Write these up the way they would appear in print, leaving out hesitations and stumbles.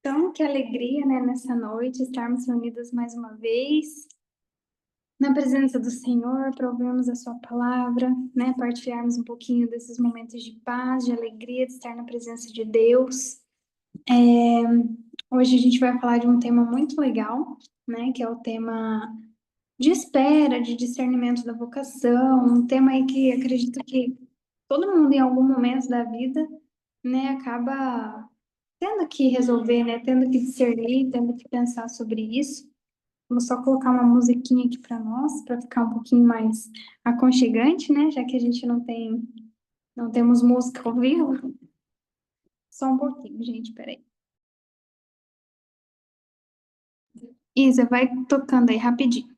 Então, que alegria, né, nessa noite, estarmos reunidos mais uma vez, na presença do Senhor, para ouvirmos a Sua palavra, né, partilharmos um pouquinho desses momentos de paz, de alegria, de estar na presença de Deus. Hoje a gente vai falar de um tema muito legal, né, que é o tema de espera, de discernimento da vocação, um tema aí que acredito que todo mundo em algum momento da vida, né, acaba tendo que resolver, né? Tendo que discernir, tendo que pensar sobre isso. Vamos só colocar uma musiquinha aqui para nós, para ficar um pouquinho mais aconchegante, né? Já que a gente não temos música ao vivo. Só um pouquinho, gente, peraí. Isa, vai tocando aí rapidinho.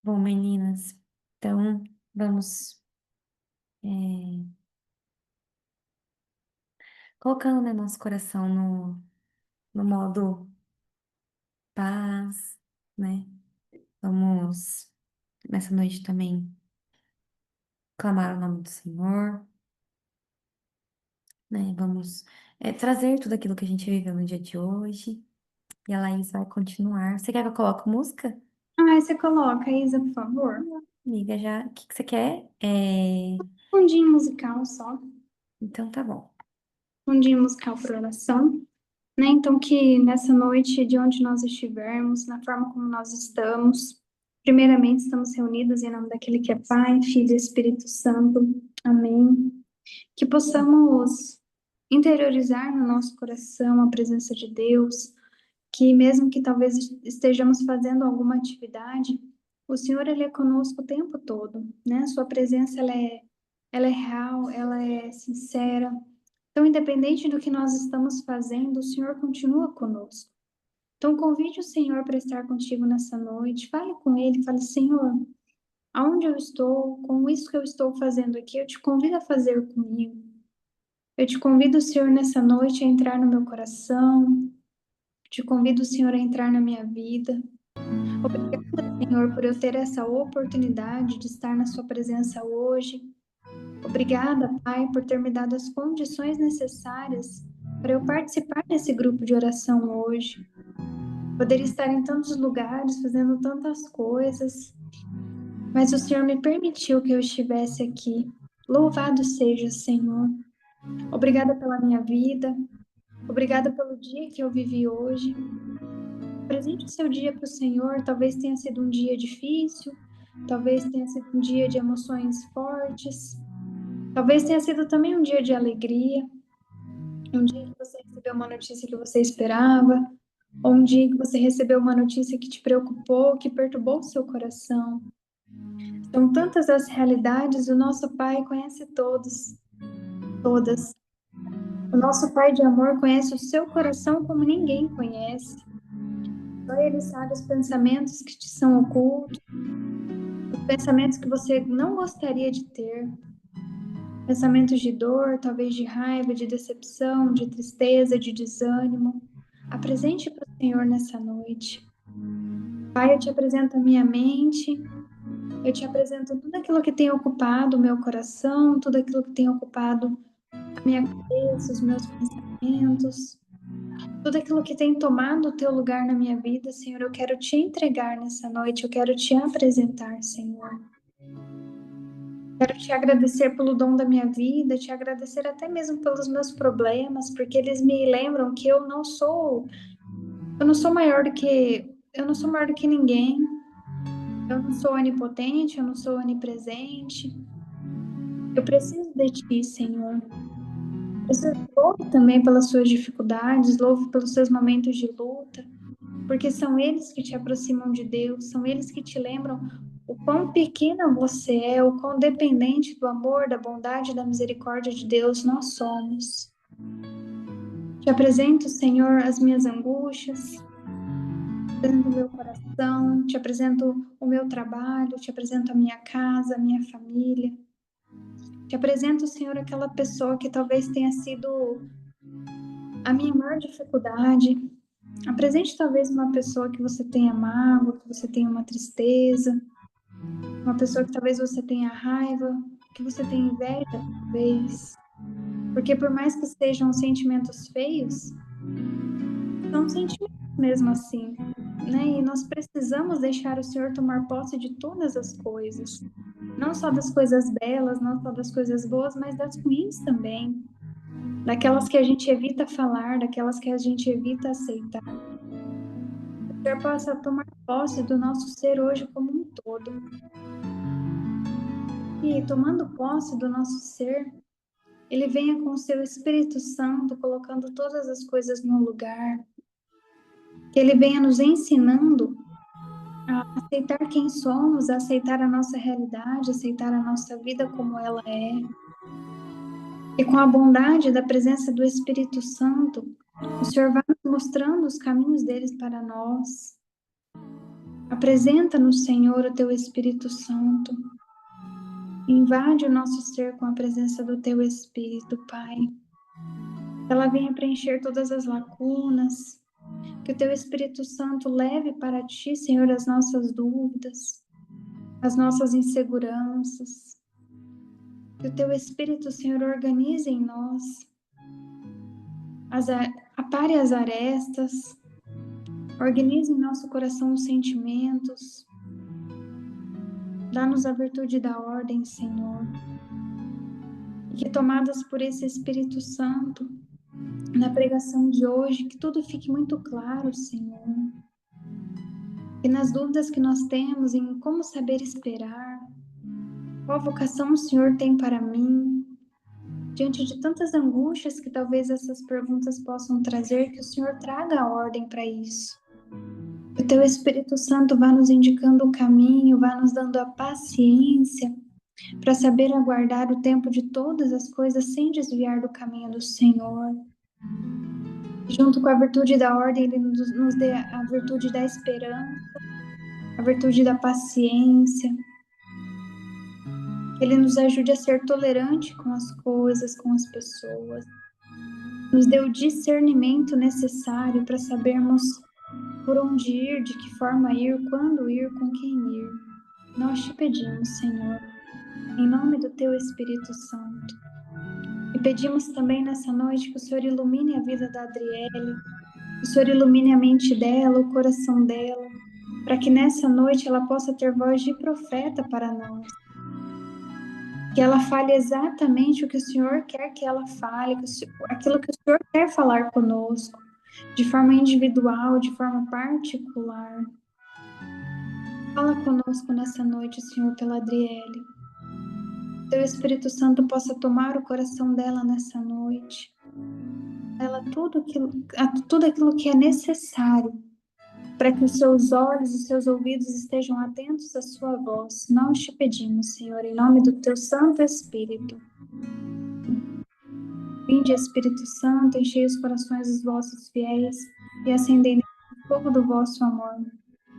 Bom, meninas, então vamos colocando, né, nosso coração no modo paz, né? Vamos nessa noite também clamar o nome do Senhor, né? Vamos trazer tudo aquilo que a gente viveu no dia de hoje. E a Laís vai continuar. Você quer que eu coloque música? Ah, você coloca, Isa, por favor. Amiga, já. O que que você quer? Fundinho musical só. Então tá bom. Fundinho musical para oração. Né? Então, que nessa noite, de onde nós estivermos, na forma como nós estamos, primeiramente estamos reunidos em nome daquele que é Pai, Filho e Espírito Santo. Amém. Que possamos interiorizar no nosso coração a presença de Deus, que mesmo que talvez estejamos fazendo alguma atividade, o Senhor ele é conosco o tempo todo, né? Sua presença ela é real, ela é sincera. Então, independente do que nós estamos fazendo, o Senhor continua conosco. Então, convide o Senhor para estar contigo nessa noite. Fale com Ele, fale, Senhor, aonde eu estou, com isso que eu estou fazendo aqui, eu te convido a fazer comigo. Eu te convido, Senhor, nessa noite a entrar no meu coração. Te convido, Senhor, a entrar na minha vida. Obrigada, Senhor, por eu ter essa oportunidade de estar na Sua presença hoje. Obrigada, Pai, por ter me dado as condições necessárias para eu participar desse grupo de oração hoje. Poderia estar em tantos lugares, fazendo tantas coisas, mas o Senhor me permitiu que eu estivesse aqui. Louvado seja, Senhor. Obrigada pela minha vida. Obrigada pelo dia que eu vivi hoje. Presente o seu dia para o Senhor. Talvez tenha sido um dia difícil, talvez tenha sido um dia de emoções fortes, talvez tenha sido também um dia de alegria, um dia que você recebeu uma notícia que você esperava, ou um dia que você recebeu uma notícia que te preocupou, que perturbou o seu coração. São tantas as realidades, o nosso Pai conhece todas. O nosso Pai de amor conhece o seu coração como ninguém conhece. Só Ele sabe os pensamentos que te são ocultos, os pensamentos que você não gostaria de ter. Pensamentos de dor, talvez de raiva, de decepção, de tristeza, de desânimo. Apresente para o Senhor nessa noite. Pai, eu te apresento a minha mente, eu te apresento tudo aquilo que tem ocupado o meu coração, tudo aquilo que tem ocupado a minha cabeça, os meus pensamentos, tudo aquilo que tem tomado o teu lugar na minha vida, Senhor, eu quero te entregar nessa noite, eu quero te apresentar, Senhor. Quero te agradecer pelo dom da minha vida, te agradecer até mesmo pelos meus problemas, porque eles me lembram que eu não sou maior do que, eu não sou maior do que ninguém. Eu não sou onipotente, eu não sou onipresente. Eu preciso de ti, Senhor. Louvo também pelas suas dificuldades, louvo pelos seus momentos de luta, porque são eles que te aproximam de Deus, são eles que te lembram o quão pequena você é, o quão dependente do amor, da bondade, da misericórdia de Deus nós somos. Te apresento, Senhor, as minhas angústias, te apresento o meu coração, te apresento o meu trabalho, te apresento a minha casa, a minha família. Te apresento, Senhor, aquela pessoa que talvez tenha sido a minha maior dificuldade. Apresente talvez uma pessoa que você tenha mágoa, que você tenha uma tristeza, uma pessoa que talvez você tenha raiva, que você tenha inveja, talvez. Porque por mais que sejam sentimentos feios, são sentimentos mesmo assim, né? E nós precisamos deixar o Senhor tomar posse de todas as coisas. Não só das coisas belas, não só das coisas boas, mas das ruins também. Daquelas que a gente evita falar, daquelas que a gente evita aceitar. Que o Senhor possa tomar posse do nosso ser hoje como um todo. E tomando posse do nosso ser, Ele venha com o seu Espírito Santo, colocando todas as coisas no lugar. Que Ele venha nos ensinando a aceitar quem somos, a aceitar a nossa realidade, aceitar a nossa vida como ela é. E com a bondade da presença do Espírito Santo, o Senhor vai nos mostrando os caminhos deles para nós. Apresenta-nos, Senhor, o teu Espírito Santo. Invade o nosso ser com a presença do teu Espírito, Pai. Ela venha preencher todas as lacunas. Que o teu Espírito Santo leve para ti, Senhor, as nossas dúvidas, as nossas inseguranças. Que o teu Espírito, Senhor, organize em nós, apare as arestas, organize em nosso coração os sentimentos. Dá-nos a virtude da ordem, Senhor. E que tomadas por esse Espírito Santo, na pregação de hoje, que tudo fique muito claro, Senhor. E nas dúvidas que nós temos em como saber esperar, qual vocação o Senhor tem para mim, diante de tantas angústias que talvez essas perguntas possam trazer, que o Senhor traga a ordem para isso. Que o teu Espírito Santo vá nos indicando o caminho, vá nos dando a paciência para saber aguardar o tempo de todas as coisas sem desviar do caminho do Senhor. Junto com a virtude da ordem, Ele nos dê a virtude da esperança, a virtude da paciência. Ele nos ajude a ser tolerante com as coisas, com as pessoas. Nos dê o discernimento necessário para sabermos por onde ir, de que forma ir, quando ir, com quem ir. Nós te pedimos, Senhor, em nome do teu Espírito Santo. E pedimos também nessa noite que o Senhor ilumine a vida da Adriele, que o Senhor ilumine a mente dela, o coração dela, para que nessa noite ela possa ter voz de profeta para nós. Que ela fale exatamente o que o Senhor quer que ela fale, aquilo que o Senhor quer falar conosco, de forma individual, de forma particular. Fala conosco nessa noite, Senhor, pela Adriele. Teu Espírito Santo possa tomar o coração dela nessa noite. Ela tudo aquilo que é necessário para que os seus olhos e seus ouvidos estejam atentos à sua voz. Nós te pedimos, Senhor, em nome do teu Santo Espírito. Vinde, Espírito Santo, enchei os corações dos vossos fiéis e acendei o fogo do vosso amor.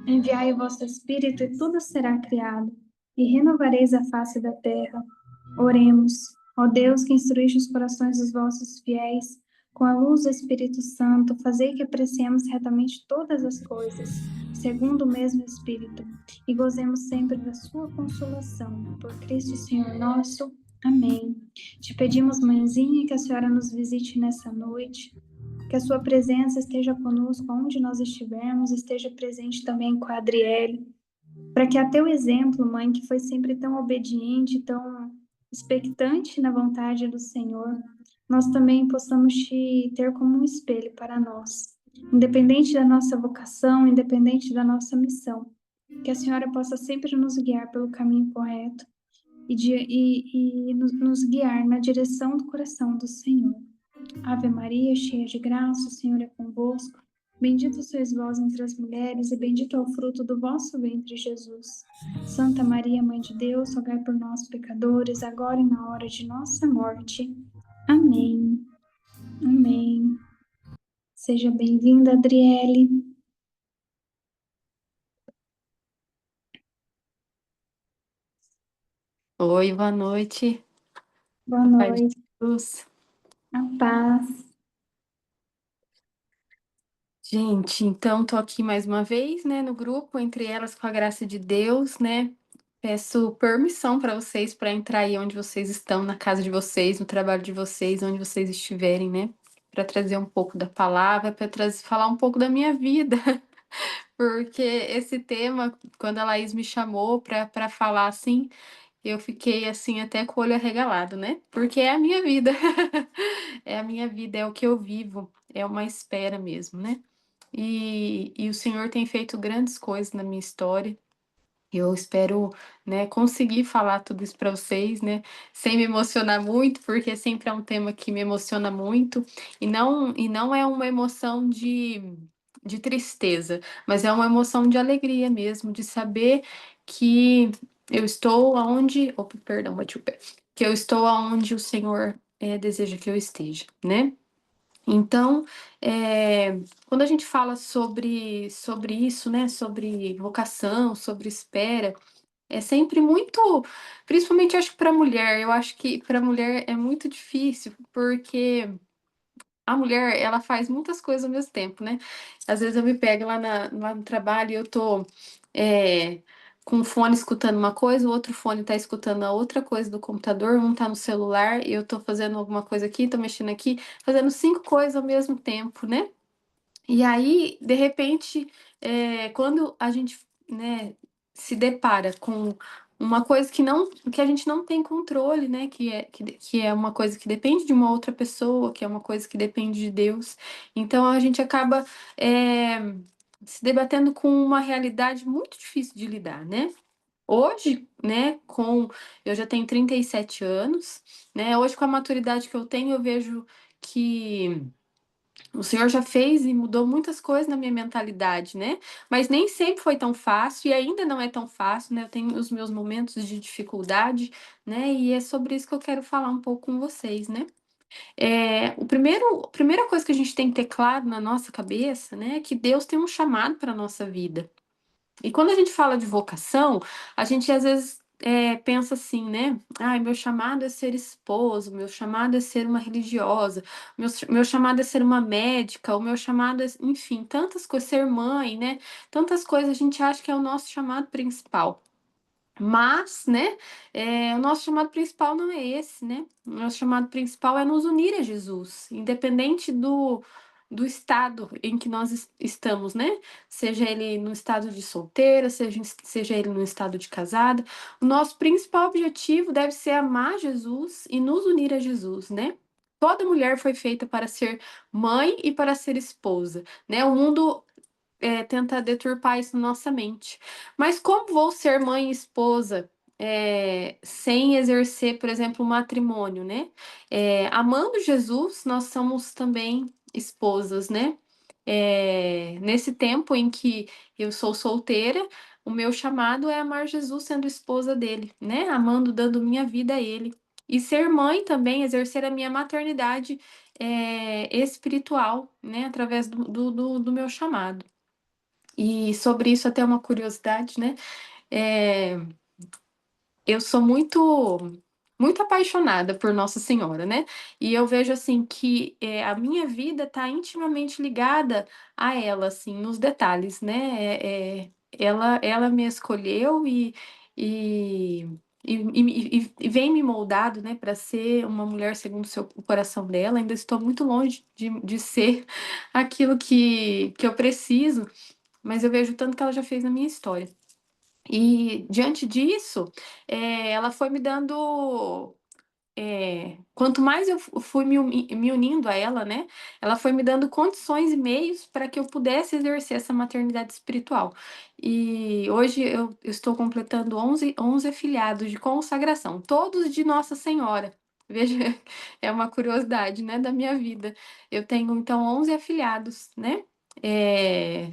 Enviai o vosso Espírito e tudo será criado, e renovareis a face da terra. Oremos. Ó Deus, que instruíste os corações dos vossos fiéis Com a luz do Espírito Santo, fazei que apreciemos retamente todas as coisas, segundo o mesmo Espírito, e gozemos sempre da sua consolação. Por Cristo Senhor nosso. Amém. Te pedimos, mãezinha, que a senhora nos visite nessa noite, que a sua presença esteja conosco onde nós estivermos, esteja presente também com a Adriele, para que a teu exemplo, mãe, que foi sempre tão obediente, tão expectante na vontade do Senhor, nós também possamos te ter como um espelho para nós, independente da nossa vocação, independente da nossa missão, que a senhora possa sempre nos guiar pelo caminho correto e nos guiar na direção do coração do Senhor. Ave Maria, cheia de graça, o Senhor é convosco. Bendita sois vós entre as mulheres, e bendito é o fruto do vosso ventre, Jesus. Santa Maria, Mãe de Deus, rogai por nós, pecadores, agora e na hora de nossa morte. Amém. Amém. Seja bem-vinda, Adriele. Oi, boa noite. Boa A paz de noite. Jesus. A paz. Gente, então tô aqui mais uma vez, né, no grupo, entre elas com a graça de Deus, né? Peço permissão para vocês para entrar aí onde vocês estão, na casa de vocês, no trabalho de vocês, onde vocês estiverem, né? Para trazer um pouco da palavra, para trazer, falar um pouco da minha vida, porque esse tema, quando a Laís me chamou para falar assim, eu fiquei assim até com o olho arregalado, né? Porque é a minha vida. É a minha vida, é o que eu vivo, é uma espera mesmo, né? E o Senhor tem feito grandes coisas na minha história. Eu espero, né, conseguir falar tudo isso para vocês, né, sem me emocionar muito, porque sempre é um tema que me emociona muito, e não é uma emoção de tristeza, mas é uma emoção de alegria mesmo, de saber que eu estou aonde, opa, perdão, bati o pé, que eu estou aonde o Senhor deseja que eu esteja, né? Então, quando a gente fala sobre isso, né, sobre vocação, sobre espera, é sempre muito, principalmente acho que para mulher, eu acho que para mulher é muito difícil, porque a mulher, ela faz muitas coisas ao mesmo tempo, né? Às vezes eu me pego lá no trabalho e eu tô é, com um fone escutando uma coisa, o outro fone tá escutando a outra coisa do computador, um tá no celular, e eu tô fazendo alguma coisa aqui, tô mexendo aqui, fazendo 5 coisas ao mesmo tempo, né? E aí, de repente, quando a gente, né, se depara com uma coisa que a gente não tem controle, né, que é uma coisa que depende de uma outra pessoa, que é uma coisa que depende de Deus, então a gente acaba é, se debatendo com uma realidade muito difícil de lidar, né? Hoje, né, eu já tenho 37 anos, né? Hoje, com a maturidade que eu tenho, eu vejo que o Senhor já fez e mudou muitas coisas na minha mentalidade, né? Mas nem sempre foi tão fácil e ainda não é tão fácil, né? Eu tenho os meus momentos de dificuldade, né? E é sobre isso que eu quero falar um pouco com vocês, né? A primeira coisa que a gente tem que ter claro na nossa cabeça, né, é que Deus tem um chamado para a nossa vida. E quando a gente fala de vocação, a gente às vezes pensa assim, né? Ai, meu chamado é ser esposo, meu chamado é ser uma religiosa, meu chamado é ser uma médica, o meu chamado é, enfim, tantas coisas, ser mãe, né? Tantas coisas a gente acha que é o nosso chamado principal. Mas, né, o nosso chamado principal não é esse, né? O nosso chamado principal é nos unir a Jesus, independente do estado em que nós estamos, né? Seja ele no estado de solteira, seja ele no estado de casada. O nosso principal objetivo deve ser amar Jesus e nos unir a Jesus, né? Toda mulher foi feita para ser mãe e para ser esposa, né? O mundo tenta deturpar isso na nossa mente. Mas como vou ser mãe e esposa sem exercer, por exemplo, o matrimônio, né? Amando Jesus, nós somos também esposas, né? Nesse tempo em que eu sou solteira, o meu chamado é amar Jesus sendo esposa dele, né? Amando, dando minha vida a ele. E ser mãe também, exercer a minha maternidade espiritual, né? Através do meu chamado. E sobre isso, até uma curiosidade, né? É, eu sou muito, muito apaixonada por Nossa Senhora, né? E eu vejo assim que a minha vida está intimamente ligada a ela, assim, nos detalhes, né? Ela me escolheu e, e vem me moldado, né, para ser uma mulher segundo o coração dela. Ainda estou muito longe de ser aquilo que eu preciso, mas eu vejo o tanto que ela já fez na minha história. E diante disso, ela foi me dando. Quanto mais eu fui me unindo a ela, né? Ela foi me dando condições e meios para que eu pudesse exercer essa maternidade espiritual. E hoje eu estou completando 11 afilhados de consagração, todos de Nossa Senhora. Veja, é uma curiosidade, né, da minha vida. Eu tenho, então, 11 afilhados, né? É,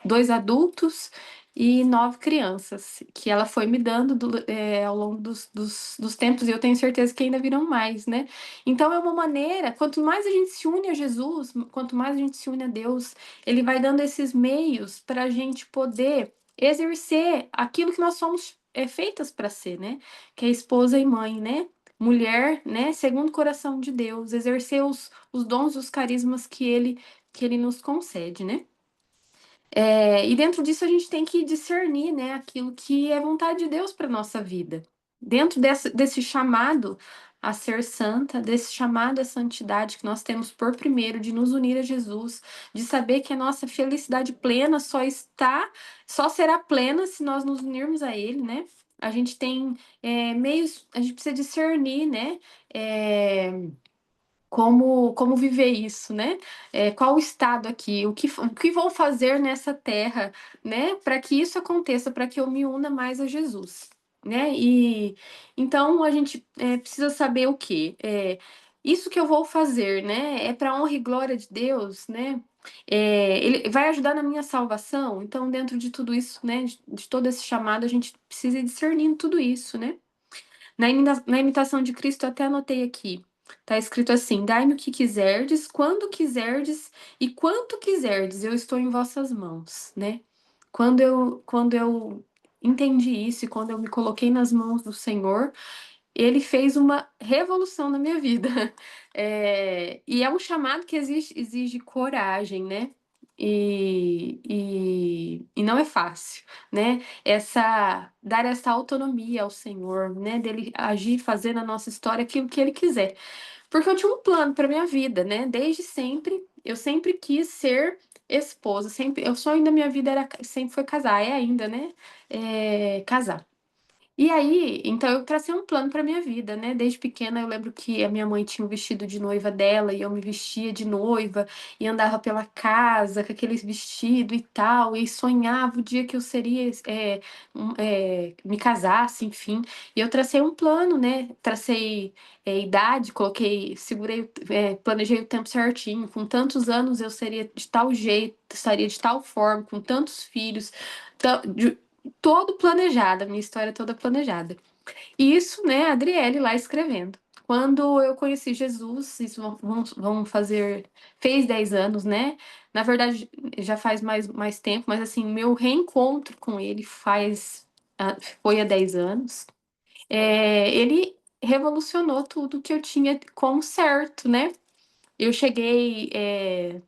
2 adultos e 9 crianças, que ela foi me dando ao longo dos tempos, e eu tenho certeza que ainda virão mais, né? Então é uma maneira, quanto mais a gente se une a Jesus, quanto mais a gente se une a Deus, Ele vai dando esses meios para a gente poder exercer aquilo que nós somos feitas para ser, né? Que é esposa e mãe, né? Mulher, né? Segundo o coração de Deus, exercer os dons, os carismas que ele nos concede, né? E dentro disso a gente tem que discernir, né, aquilo que é vontade de Deus para nossa vida. Dentro desse chamado a ser santa, desse chamado à santidade que nós temos por primeiro de nos unir a Jesus, de saber que a nossa felicidade plena só será plena se nós nos unirmos a Ele, né? A gente tem meios, a gente precisa discernir, né? É, como viver isso, né? Qual o estado aqui, o que vou fazer nessa terra, né? Para que isso aconteça, para que eu me una mais a Jesus, né? E então a gente precisa saber o quê? Isso que eu vou fazer, né? É para honra e glória de Deus, né? Ele vai ajudar na minha salvação. Então, dentro de tudo isso, né? De todo esse chamado, a gente precisa ir discernindo tudo isso, né? Na imitação de Cristo, eu até anotei aqui. Está escrito assim: Dai-me o que quiserdes, quando quiserdes e quanto quiserdes, eu estou em vossas mãos, né? Quando eu entendi isso e quando eu me coloquei nas mãos do Senhor, Ele fez uma revolução na minha vida. E é um chamado que exige coragem, né? E não é fácil, né? Dar essa autonomia ao Senhor, né? Dele agir, fazer na nossa história aquilo que Ele quiser. Porque eu tinha um plano para minha vida, né? Desde sempre, eu sempre quis ser esposa, o sonho da minha vida sempre foi casar, é ainda, né? Casar. E aí, então eu tracei um plano para minha vida, né? Desde pequena eu lembro que a minha mãe tinha o vestido de noiva dela e eu me vestia de noiva e andava pela casa com aquele vestido e tal, e sonhava o dia que eu seria me casasse, enfim. E eu tracei um plano, né? Tracei idade, planejei o tempo certinho. Com tantos anos eu seria de tal jeito, estaria de tal forma, com tantos filhos. Todo planejado, a minha história toda planejada. E isso, né, a Adriele lá escrevendo. Quando eu conheci Jesus, isso fez 10 anos, né? Na verdade, já faz mais tempo, mas assim, meu reencontro com ele foi há 10 anos. Ele revolucionou tudo que eu tinha como certo, né? Eu cheguei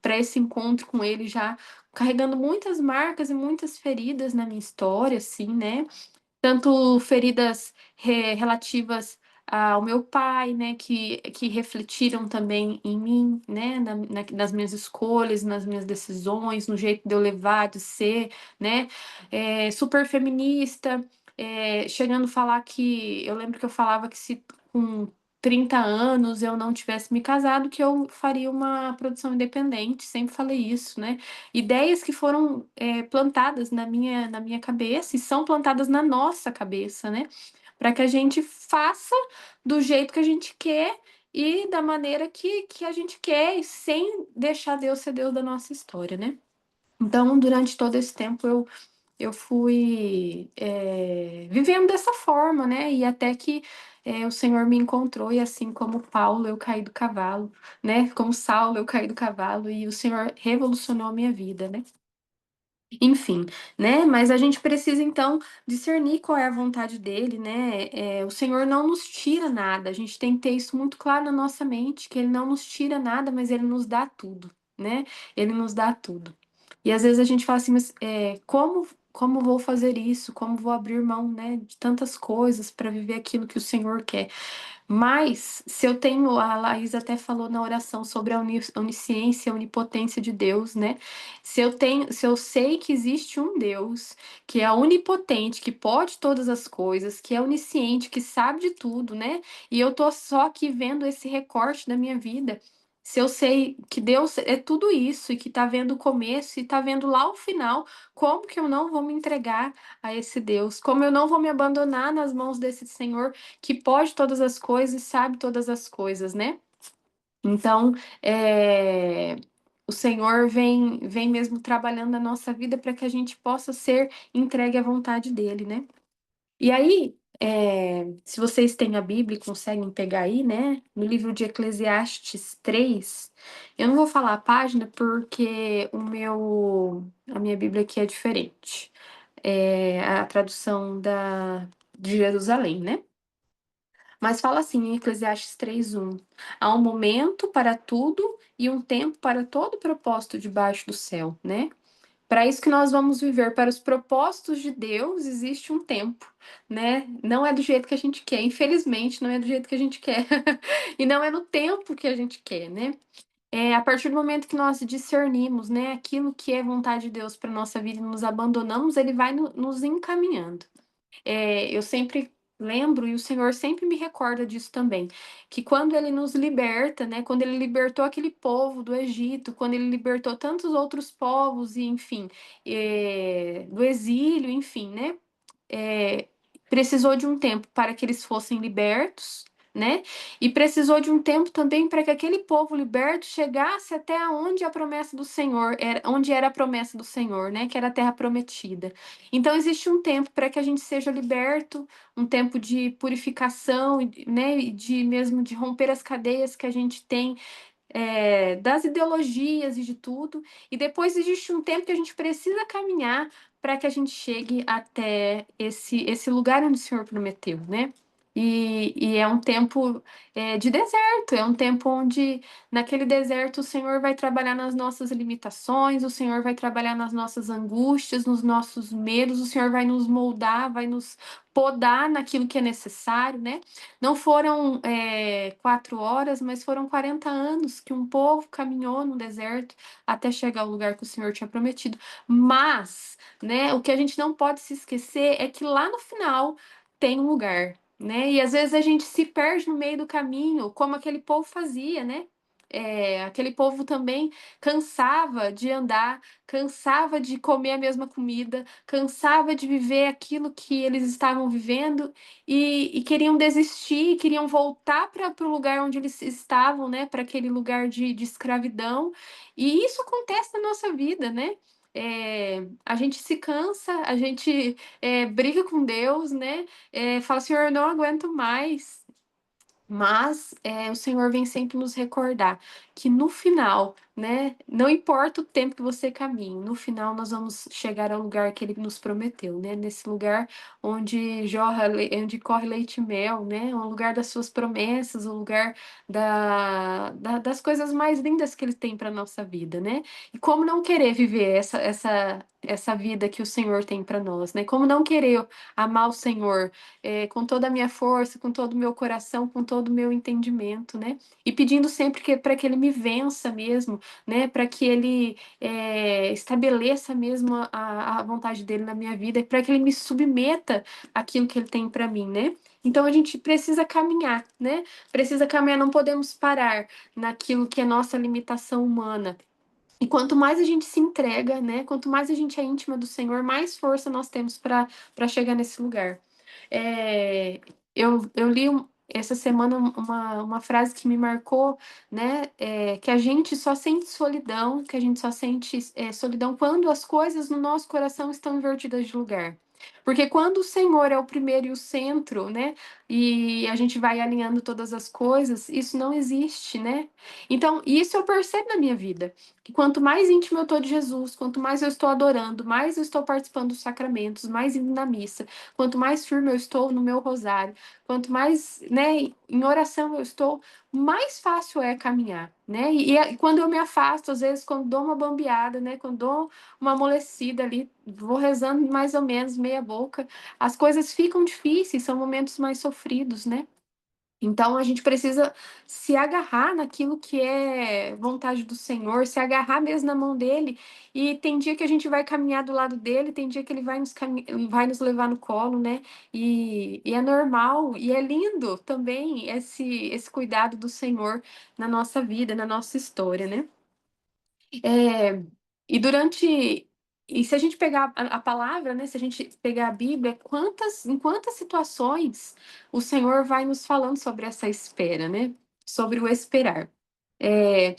para esse encontro com ele já carregando muitas marcas e muitas feridas na minha história, assim, né? Tanto feridas relativas ao meu pai, né, que refletiram também em mim, né, nas minhas escolhas, nas minhas decisões, no jeito de eu levar, de ser, né, super feminista, chegando a falar que, eu lembro que eu falava que se com 30 anos eu não tivesse me casado, que eu faria uma produção independente, sempre falei isso, né, ideias que foram plantadas na minha cabeça e são plantadas na nossa cabeça, né? Para que a gente faça do jeito que a gente quer e da maneira que a gente quer, e sem deixar Deus ser Deus da nossa história, né? Então, durante todo esse tempo, eu fui vivendo dessa forma, né? E até que o Senhor me encontrou, e assim como Paulo, eu caí do cavalo, né? Como Saulo, eu caí do cavalo, e o Senhor revolucionou a minha vida, né? Enfim, né? Mas a gente precisa então discernir qual é a vontade dele, né? O Senhor não nos tira nada. A gente tem que ter isso muito claro na nossa mente, que ele não nos tira nada, mas ele nos dá tudo, né? Ele nos dá tudo. E às vezes a gente fala assim, mas como vou fazer isso? Como vou abrir mão, né, de tantas coisas para viver aquilo que o Senhor quer? Mas, se eu tenho, a Laís até falou na oração sobre a onisciência, a onipotência de Deus, né? Se eu sei que existe um Deus que é onipotente, que pode todas as coisas, que é onisciente, que sabe de tudo, né? E eu tô só aqui vendo esse recorte da minha vida. Se eu sei que Deus é tudo isso e que tá vendo o começo e tá vendo lá o final, como que eu não vou me entregar a esse Deus? Como eu não vou me abandonar nas mãos desse Senhor que pode todas as coisas e sabe todas as coisas, né? Então, o Senhor vem mesmo trabalhando na nossa vida para que a gente possa ser entregue à vontade dele, né? E aí, se vocês têm a Bíblia e conseguem pegar aí, né? No livro de Eclesiastes 3, eu não vou falar a página porque a minha Bíblia aqui é diferente. É a tradução de Jerusalém, né? Mas fala assim em Eclesiastes 3:1: há um momento para tudo e um tempo para todo propósito debaixo do céu, né? Para isso que nós vamos viver, para os propósitos de Deus, existe um tempo, né? Não é do jeito que a gente quer, infelizmente, não é do jeito que a gente quer. E não é no tempo que a gente quer, né? A partir do momento que nós discernimos, né, aquilo que é vontade de Deus para nossa vida e nos abandonamos, ele vai nos encaminhando. Eu sempre lembro, e o Senhor sempre me recorda disso também, que quando Ele nos liberta, né, quando Ele libertou aquele povo do Egito, quando Ele libertou tantos outros povos, e enfim, do exílio, enfim, né, é, precisou de um tempo para que eles fossem libertos, né? E precisou de um tempo também para que aquele povo liberto chegasse até onde a promessa do Senhor era, onde era a promessa do Senhor, né? Que era a terra prometida. Então existe um tempo para que a gente seja liberto, um tempo de purificação, né? E de mesmo de romper as cadeias que a gente tem das ideologias e de tudo. E depois existe um tempo que a gente precisa caminhar para que a gente chegue até esse lugar onde o Senhor prometeu, né? E é um tempo de deserto, é um tempo onde, naquele deserto, o Senhor vai trabalhar nas nossas limitações, o Senhor vai trabalhar nas nossas angústias, nos nossos medos, o Senhor vai nos moldar, vai nos podar naquilo que é necessário, né? Não foram 4 horas, mas foram 40 anos que um povo caminhou no deserto até chegar ao lugar que o Senhor tinha prometido. Mas, né, o que a gente não pode se esquecer é que lá no final tem um lugar, né? E às vezes a gente se perde no meio do caminho, como aquele povo fazia, né? Aquele povo também cansava de andar, cansava de comer a mesma comida, cansava de viver aquilo que eles estavam vivendo e queriam desistir, queriam voltar para o lugar onde eles estavam, né? Para aquele lugar de escravidão. E isso acontece na nossa vida, né? A gente se cansa, a gente briga com Deus, né? Fala, Senhor, eu não aguento mais. Mas o Senhor vem sempre nos recordar que no final, né, não importa o tempo que você caminhe, no final nós vamos chegar ao lugar que Ele nos prometeu, né, nesse lugar onde onde corre leite e mel, né, o lugar das suas promessas, o lugar das coisas mais lindas que Ele tem para nossa vida, né? E como não querer viver essa vida que o Senhor tem para nós, né? Como não querer amar o Senhor com toda a minha força, com todo o meu coração, com todo o meu entendimento, né? E pedindo sempre para que Ele me vença mesmo, né? Para que Ele estabeleça mesmo a vontade dele na minha vida, para que Ele me submeta àquilo que Ele tem para mim, né? Então a gente precisa caminhar, né? Precisa caminhar, não podemos parar naquilo que é nossa limitação humana. E quanto mais a gente se entrega, né? Quanto mais a gente é íntima do Senhor, mais força nós temos para chegar nesse lugar. É, eu li essa semana uma frase que me marcou, né? Que a gente só sente solidão, que a gente só sente solidão quando as coisas no nosso coração estão invertidas de lugar. Porque quando o Senhor é o primeiro e o centro, né? E a gente vai alinhando todas as coisas, isso não existe, né? Então, isso eu percebo na minha vida que quanto mais íntimo eu estou de Jesus, quanto mais eu estou adorando, mais eu estou participando dos sacramentos, mais indo na missa, quanto mais firme eu estou no meu rosário, quanto mais, né, em oração eu estou, mais fácil é caminhar, né? E quando eu me afasto, às vezes, quando dou uma bambeada, né, quando dou uma amolecida ali, vou rezando mais ou menos meia boca, as coisas ficam difíceis, são momentos mais sofridos, né? Então a gente precisa se agarrar naquilo que é vontade do Senhor, se agarrar mesmo na mão dele. E tem dia que a gente vai caminhar do lado dele, tem dia que ele vai nos levar no colo, né? E é normal e é lindo também esse cuidado do Senhor na nossa vida, na nossa história, né? É, e durante. E se a gente pegar a palavra, né? Se a gente pegar a Bíblia, em quantas situações o Senhor vai nos falando sobre essa espera, né? Sobre o esperar. É,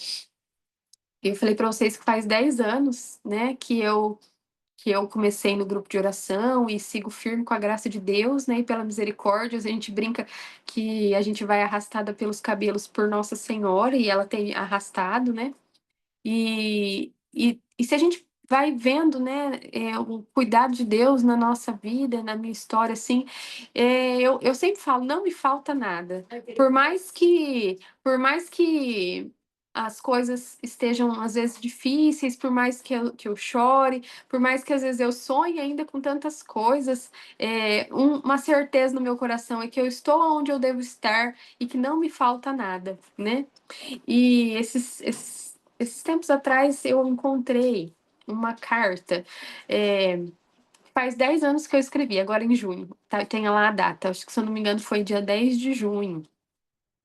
eu falei para vocês que faz 10 anos, né? Que eu comecei no grupo de oração e sigo firme com a graça de Deus, né? E pela misericórdia, a gente brinca que a gente vai arrastada pelos cabelos por Nossa Senhora e ela tem arrastado, né? E se a gente vai vendo, né, o cuidado de Deus na nossa vida, na minha história, assim, eu sempre falo, não me falta nada. Por mais que as coisas estejam, às vezes, difíceis, por mais que eu chore, por mais que, às vezes, eu sonhe ainda com tantas coisas, uma certeza no meu coração é que eu estou onde eu devo estar e que não me falta nada, né? E esses tempos atrás eu encontrei uma carta. é, Faz 10 anos que eu escrevi, agora em junho. Tá, tem lá a data, acho que se eu não me engano foi dia 10 de junho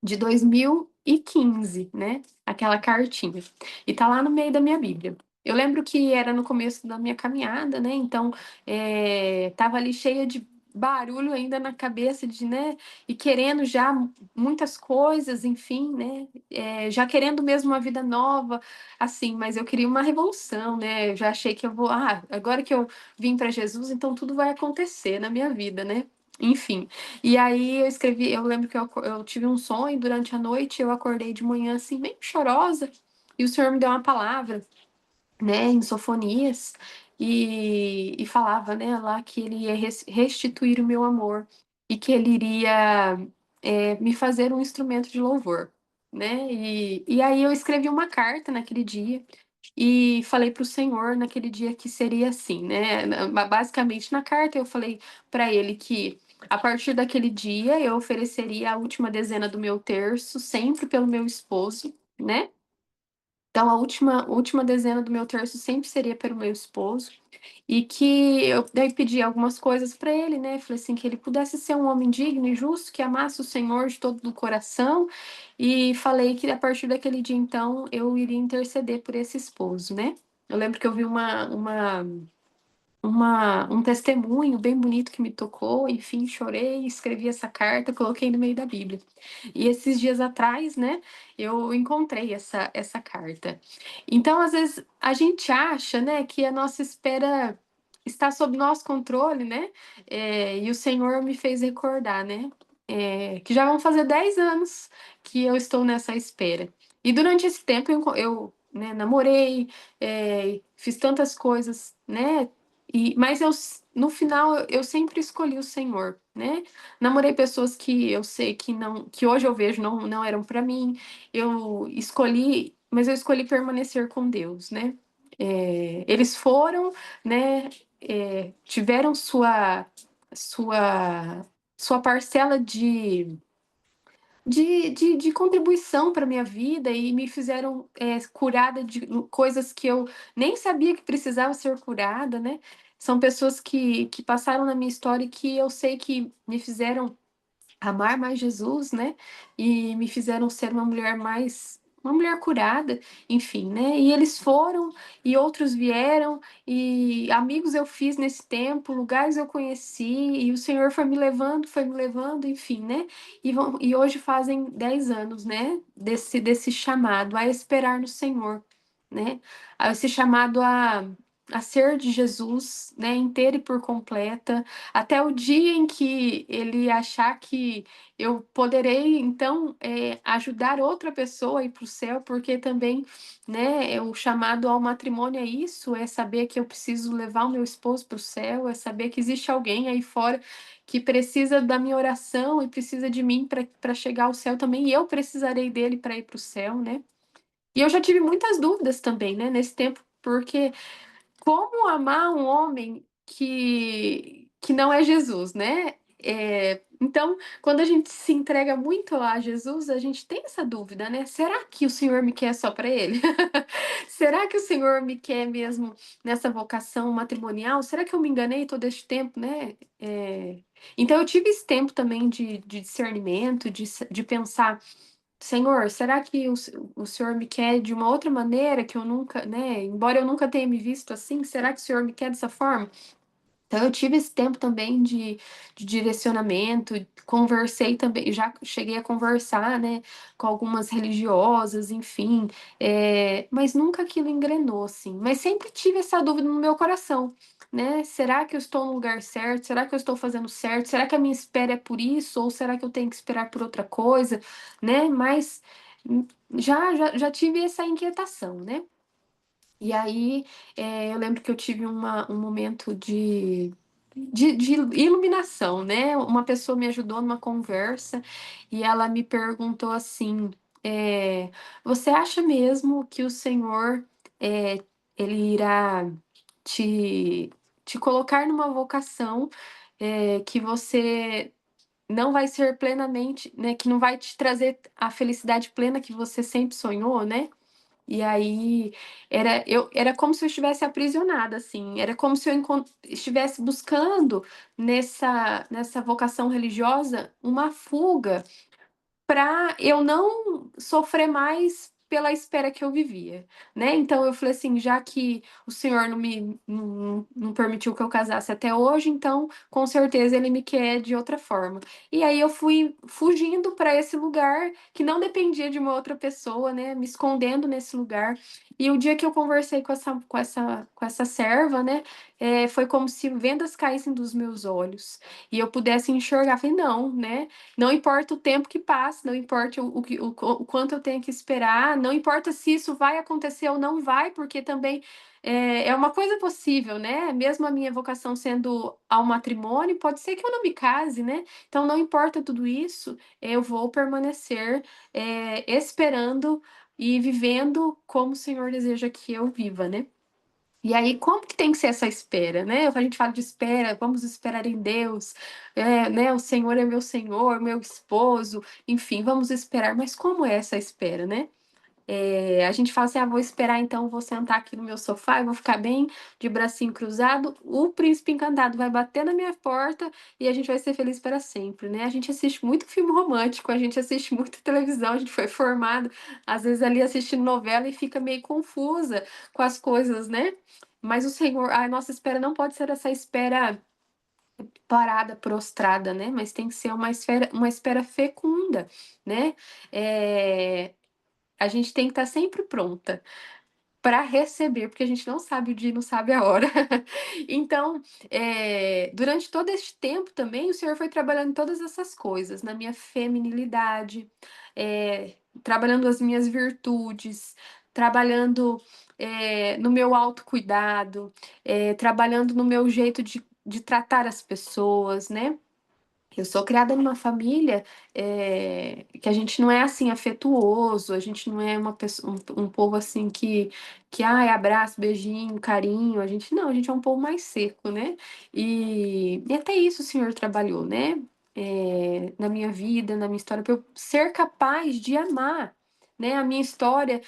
de 2015, né? Aquela cartinha. E tá lá no meio da minha Bíblia. Eu lembro que era no começo da minha caminhada, né? Então, tava ali cheia de barulho ainda na cabeça, né? E querendo já muitas coisas, enfim, né? Já querendo mesmo uma vida nova, assim, mas eu queria uma revolução, né? Eu já achei que agora que eu vim para Jesus, então tudo vai acontecer na minha vida, né? Enfim. E aí eu escrevi, eu lembro que eu tive um sonho durante a noite, eu acordei de manhã assim, bem chorosa, e o Senhor me deu uma palavra, né, em Sofonias, e falava, né, lá que ele ia restituir o meu amor, e que ele iria me fazer um instrumento de louvor, né, e aí eu escrevi uma carta naquele dia, e falei para o Senhor naquele dia que seria assim, né? Basicamente na carta eu falei para ele que a partir daquele dia eu ofereceria a última dezena do meu terço sempre pelo meu esposo, né? Então a última dezena do meu terço sempre seria pelo meu esposo e que eu daí pedi algumas coisas para ele, né? Falei assim que ele pudesse ser um homem digno e justo, que amasse o Senhor de todo o coração e falei que a partir daquele dia então eu iria interceder por esse esposo, né? Eu lembro que eu vi um testemunho bem bonito que me tocou, enfim, chorei, escrevi essa carta, coloquei no meio da Bíblia. E esses dias atrás, né, eu encontrei essa carta. Então, às vezes, a gente acha, né, que a nossa espera está sob nosso controle, né? E o Senhor me fez recordar, né? Que já vão fazer 10 anos que eu estou nessa espera. E durante esse tempo né, namorei, fiz tantas coisas, né? Mas no final eu sempre escolhi o Senhor, né? Namorei pessoas que eu sei que não, que hoje eu vejo não eram para mim. Mas eu escolhi permanecer com Deus, né? Eles foram, né? Tiveram sua sua parcela de contribuição para minha vida e me fizeram curada de coisas que eu nem sabia que precisava ser curada, né? São pessoas que passaram na minha história e que eu sei que me fizeram amar mais Jesus, né? E me fizeram ser uma mulher curada, enfim, né? E eles foram e outros vieram e amigos eu fiz nesse tempo, lugares eu conheci e o Senhor foi me levando, enfim, né? E hoje fazem 10 anos, né? Desse chamado a esperar no Senhor, né? Esse chamado a ser de Jesus, né, inteira e por completa, até o dia em que ele achar que eu poderei, então, ajudar outra pessoa a ir para o céu, porque também, né, o chamado ao matrimônio é isso, é saber que eu preciso levar o meu esposo para o céu, é saber que existe alguém aí fora que precisa da minha oração e precisa de mim para chegar ao céu também, e eu precisarei dele para ir para o céu, né? E eu já tive muitas dúvidas também, né, nesse tempo, porque como amar um homem que não é Jesus, né? Então, quando a gente se entrega muito a Jesus, a gente tem essa dúvida, né? Será que o Senhor me quer só para Ele? Será que o Senhor me quer mesmo nessa vocação matrimonial? Será que eu me enganei todo este tempo, né? Então, eu tive esse tempo também de discernimento, de pensar. Senhor, será que o Senhor me quer de uma outra maneira que eu nunca, né? Embora eu nunca tenha me visto assim, será que o Senhor me quer dessa forma? Então, eu tive esse tempo também de direcionamento, conversei também, já cheguei a conversar, né, com algumas religiosas, enfim, mas nunca aquilo engrenou, assim. Mas sempre tive essa dúvida no meu coração, né? Será que eu estou no lugar certo? Será que eu estou fazendo certo? Será que a minha espera é por isso? Ou será que eu tenho que esperar por outra coisa, né? Mas já tive essa inquietação, né? E aí, eu lembro que eu tive um momento de iluminação, né? Uma pessoa me ajudou numa conversa e ela me perguntou assim: você acha mesmo que o Senhor, é, ele irá te, te colocar numa vocação, que você não vai ser plenamente, né? Que não vai te trazer a felicidade plena que você sempre sonhou, né? E aí era como se eu estivesse aprisionada, assim, era como se eu estivesse buscando nessa vocação religiosa uma fuga para eu não sofrer mais pela espera que eu vivia, né. Então eu falei assim: "Já que o Senhor não permitiu que eu casasse até hoje, então com certeza Ele me quer de outra forma". E aí eu fui fugindo para esse lugar que não dependia de uma outra pessoa, né, me escondendo nesse lugar. E o dia que eu conversei com essa serva, né, foi como se vendas caíssem dos meus olhos e eu pudesse enxergar. Falei: "Não, né, não importa o tempo que passe, não importa o quanto eu tenho que esperar, não importa se isso vai acontecer ou não vai, porque também é uma coisa possível, né? Mesmo a minha vocação sendo ao matrimônio, pode ser que eu não me case, né? Então não importa tudo isso, eu vou permanecer esperando e vivendo como o Senhor deseja que eu viva, né? E aí, como que tem que ser essa espera, né? A gente fala de espera, vamos esperar em Deus, né? O Senhor é meu Senhor, meu esposo, enfim, vamos esperar. Mas como é essa espera, né? A gente fala assim: "Ah, vou esperar então, vou sentar aqui no meu sofá e vou ficar bem de bracinho cruzado, o príncipe encantado vai bater na minha porta e a gente vai ser feliz para sempre", né. A gente assiste muito filme romântico, a gente assiste muito televisão, a gente foi formado, às vezes, ali assistindo novela e fica meio confusa com as coisas, né. Mas o Senhor, a nossa espera não pode ser essa espera parada, prostrada, né, mas tem que ser uma espera fecunda, né. Eh, a gente tem que estar sempre pronta para receber, porque a gente não sabe o dia e não sabe a hora. Então, durante todo este tempo também, o Senhor foi trabalhando todas essas coisas, na minha feminilidade, trabalhando as minhas virtudes, trabalhando, no meu autocuidado, trabalhando no meu jeito de tratar as pessoas, né. Eu sou criada numa família, que a gente não é, assim, afetuoso, a gente não é uma pessoa um povo, assim, que, ai, abraço, beijinho, carinho, a gente não, a gente é um povo mais seco, né. E até isso o Senhor trabalhou, né, na minha vida, na minha história, para eu ser capaz de amar, né. A minha história,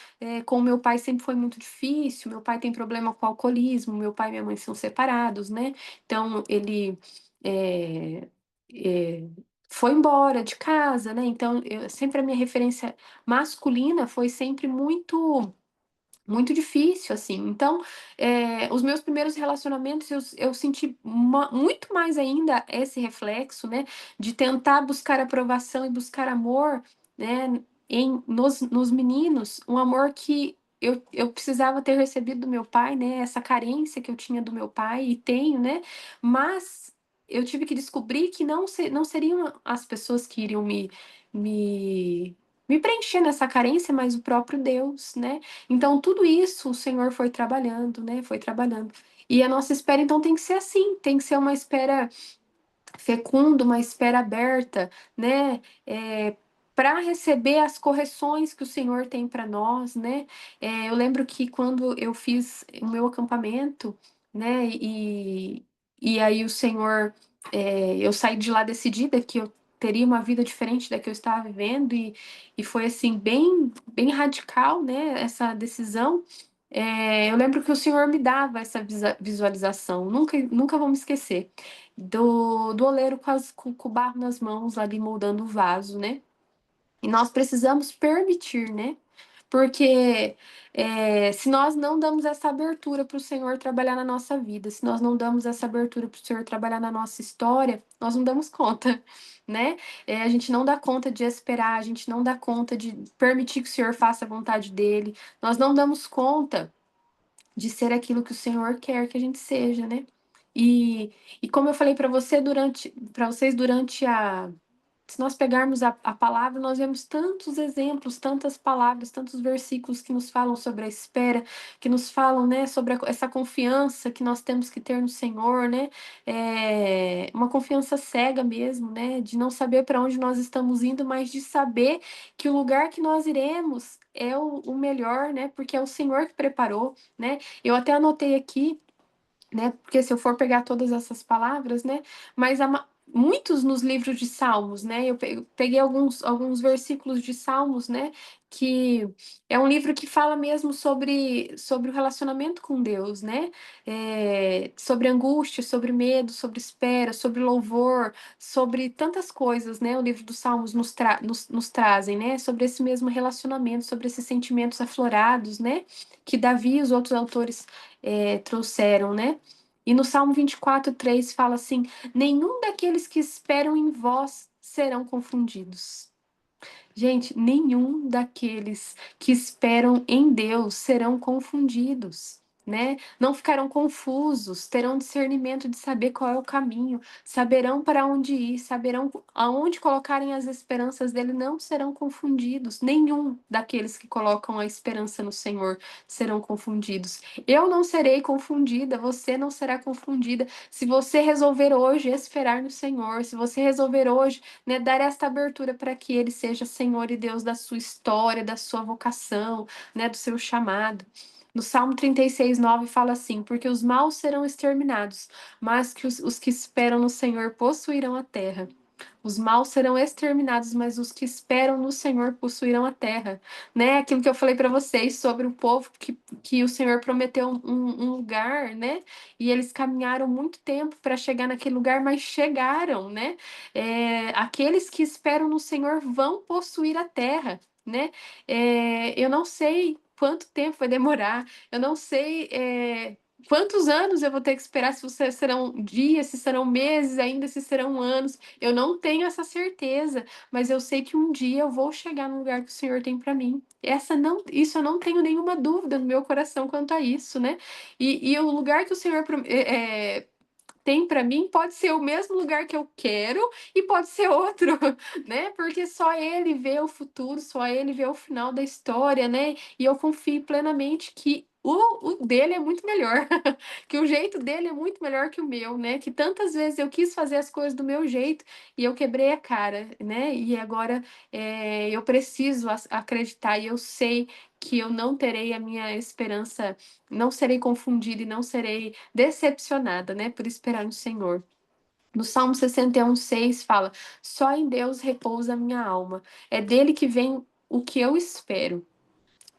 com o meu pai sempre foi muito difícil, meu pai tem problema com alcoolismo, meu pai e minha mãe são separados, né, então ele, eh eh, foi embora de casa, né, então eu sempre a minha referência masculina foi sempre muito difícil, assim. Então, os meus primeiros relacionamentos eu senti muito mais ainda esse reflexo, né, de tentar buscar aprovação e buscar amor, né, nos meninos, um amor que eu precisava ter recebido do meu pai, né? Essa carência que eu tinha do meu pai e tenho, né? Mas eu tive que descobrir que não seriam as pessoas que iriam me, me preencher nessa carência, mas o próprio Deus, né? Então, tudo isso o Senhor foi trabalhando, né? Foi trabalhando. E a nossa espera, então, tem que ser assim, tem que ser uma espera fecunda, uma espera aberta, né? Para receber as correções que o Senhor tem para nós, né? Eu lembro que quando eu fiz o meu acampamento, né? E aí o Senhor, eu saí de lá decidida que eu teria uma vida diferente da que eu estava vivendo e foi assim bem radical, né? Essa decisão. Eu lembro que o Senhor me dava essa visualização, nunca vou me esquecer do oleiro com o barro nas mãos ali moldando o vaso, né? E nós precisamos permitir, né? Porque se nós não damos essa abertura para o Senhor trabalhar na nossa vida, se nós não damos essa abertura para o Senhor trabalhar na nossa história, nós não damos conta, né? A gente não dá conta de esperar, a gente não dá conta de permitir que o Senhor faça a vontade dele, nós não damos conta de ser aquilo que o Senhor quer que a gente seja, né? E, e como eu falei para vocês durante a se nós pegarmos a palavra, nós vemos tantos exemplos, tantas palavras, tantos versículos que nos falam sobre a espera, que nos falam, né, sobre essa confiança que nós temos que ter no Senhor, né? Uma confiança cega mesmo, né? De não saber para onde nós estamos indo, mas de saber que o lugar que nós iremos é o melhor, né? Porque é o Senhor que preparou, né? Eu até anotei aqui, né? Porque se eu for pegar todas essas palavras, né? Mas muitos nos livros de Salmos, né? Eu peguei alguns versículos de Salmos, né? Que é um livro que fala mesmo sobre o relacionamento com Deus, né? Sobre angústia, sobre medo, sobre espera, sobre louvor, sobre tantas coisas, né? O livro dos Salmos nos trazem, né? Sobre esse mesmo relacionamento, sobre esses sentimentos aflorados, né? Que Davi e os outros autores trouxeram, né? E no Salmo 24:3 fala assim: nenhum daqueles que esperam em vós serão confundidos. Gente, nenhum daqueles que esperam em Deus serão confundidos, né? Não ficarão confusos, terão discernimento de saber qual é o caminho, saberão para onde ir, saberão aonde colocarem as esperanças dele, não serão confundidos. Nenhum daqueles que colocam a esperança no Senhor serão confundidos. Eu não serei confundida, você não será confundida. Se você resolver hoje esperar no Senhor, se você resolver hoje, né, dar esta abertura para que ele seja Senhor e Deus da sua história, da sua vocação, né, do seu chamado. No Salmo 36:9 fala assim: porque os maus serão exterminados, mas que os que esperam no Senhor possuirão a terra. Os maus serão exterminados, mas os que esperam no Senhor possuirão a terra. Né? Aquilo que eu falei para vocês sobre o povo que o Senhor prometeu um lugar, né? E eles caminharam muito tempo para chegar naquele lugar, mas chegaram, né? Aqueles que esperam no Senhor vão possuir a terra, né? Eu não sei quanto tempo vai demorar, eu não sei. Quantos anos eu vou ter que esperar? Se serão dias, se serão meses, ainda se serão anos. Eu não tenho essa certeza, mas eu sei que um dia eu vou chegar no lugar que o Senhor tem para mim. Isso eu não tenho nenhuma dúvida no meu coração quanto a isso, né? E o lugar que o Senhor tem para mim pode ser o mesmo lugar que eu quero e pode ser outro, né? Porque só ele vê o futuro, só ele vê o final da história, né? E eu confio plenamente que o dele é muito melhor, que o jeito dele é muito melhor que o meu, né? Que tantas vezes eu quis fazer as coisas do meu jeito e eu quebrei a cara, né? E agora eu preciso acreditar e eu sei que eu não terei a minha esperança, não serei confundida e não serei decepcionada, né, por esperar no Senhor. No Salmo 61:6 fala: só em Deus repousa a minha alma. É dele que vem o que eu espero.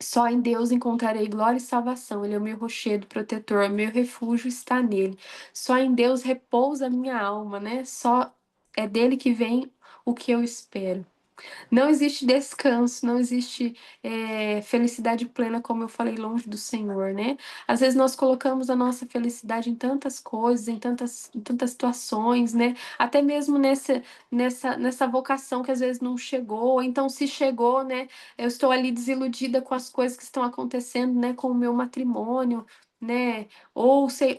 Só em Deus encontrarei glória e salvação. Ele é o meu rochedo protetor, meu refúgio está nele. Só em Deus repousa a minha alma, né? Só é dele que vem o que eu espero. Não existe descanso, não existe felicidade plena, como eu falei, longe do Senhor, né? Às vezes nós colocamos a nossa felicidade em tantas coisas, em tantas situações, né? Até mesmo nessa vocação que às vezes não chegou, ou então se chegou, né? Eu estou ali desiludida com as coisas que estão acontecendo, né? Com o meu matrimônio, né? Ou se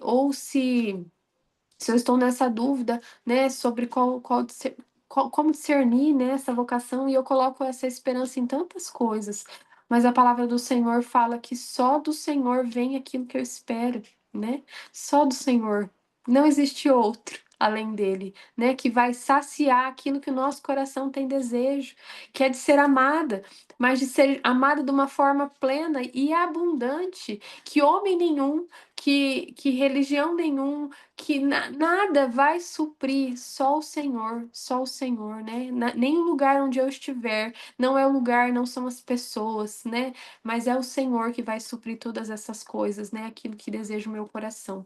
eu estou nessa dúvida, né, sobre como discernir, né, essa vocação, e eu coloco essa esperança em tantas coisas, mas a palavra do Senhor fala que só do Senhor vem aquilo que eu espero, né? Só do Senhor. Não existe outro além dele, né, que vai saciar aquilo que o nosso coração tem desejo, que é de ser amada, mas de ser amada de uma forma plena e abundante, que homem nenhum, que religião nenhum, que nada vai suprir, só o Senhor, né? Nem o lugar onde eu estiver, não é o lugar, não são as pessoas, né? Mas é o Senhor que vai suprir todas essas coisas, né? Aquilo que deseja o meu coração.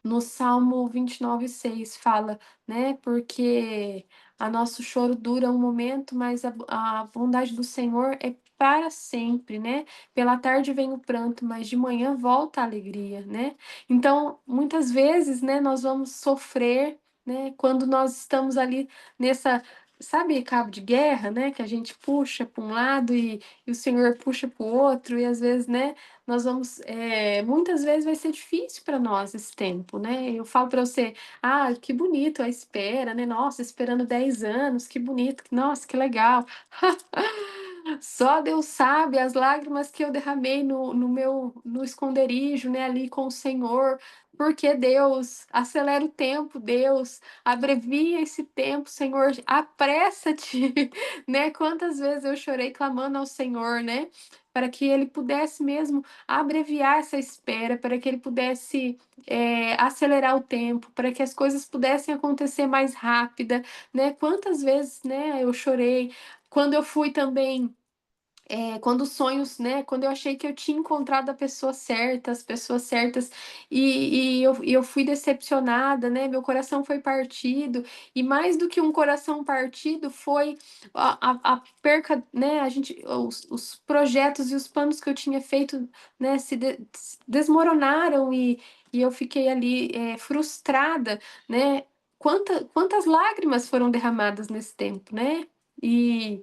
No Salmo 29:6 fala, né? Porque a nosso choro dura um momento, mas a bondade do Senhor é para sempre, né? Pela tarde vem o pranto, mas de manhã volta a alegria, né? Então, muitas vezes, né, nós vamos sofrer, né, quando nós estamos ali nessa, sabe, cabo de guerra, né, que a gente puxa para um lado e o Senhor puxa para o outro, e às vezes, né, nós vamos, muitas vezes vai ser difícil para nós esse tempo, né? Eu falo para você, ah, que bonito a espera, né? Nossa, esperando 10 anos, que bonito, nossa, que legal. Só Deus sabe as lágrimas que eu derramei no esconderijo, né, ali com o Senhor. Porque Deus, acelera o tempo, Deus, abrevia esse tempo, Senhor, apressa-te, né? Quantas vezes eu chorei clamando ao Senhor, né? Para que Ele pudesse mesmo abreviar essa espera, para que Ele pudesse acelerar o tempo, para que as coisas pudessem acontecer mais rápida, né? Quantas vezes, né, eu chorei quando eu fui também quando os sonhos, né? Quando eu achei que eu tinha encontrado a pessoa certa, as pessoas certas, e eu fui decepcionada, né? Meu coração foi partido, e mais do que um coração partido, foi a perca, né? Os projetos e os planos que eu tinha feito, né? Se desmoronaram e eu fiquei ali frustrada, né? Quantas lágrimas foram derramadas nesse tempo, né? E,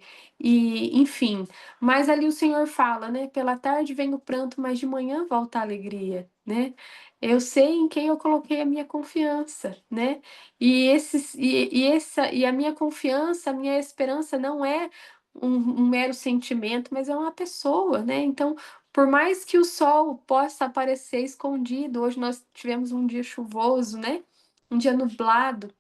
enfim, mas ali o Senhor fala, né? Pela tarde vem o pranto, mas de manhã volta a alegria, né? Eu sei em quem eu coloquei a minha confiança, né? E a minha confiança, a minha esperança não é um mero sentimento, mas é uma pessoa, né? Então, por mais que o sol possa aparecer escondido, hoje nós tivemos um dia chuvoso, né? Um dia nublado.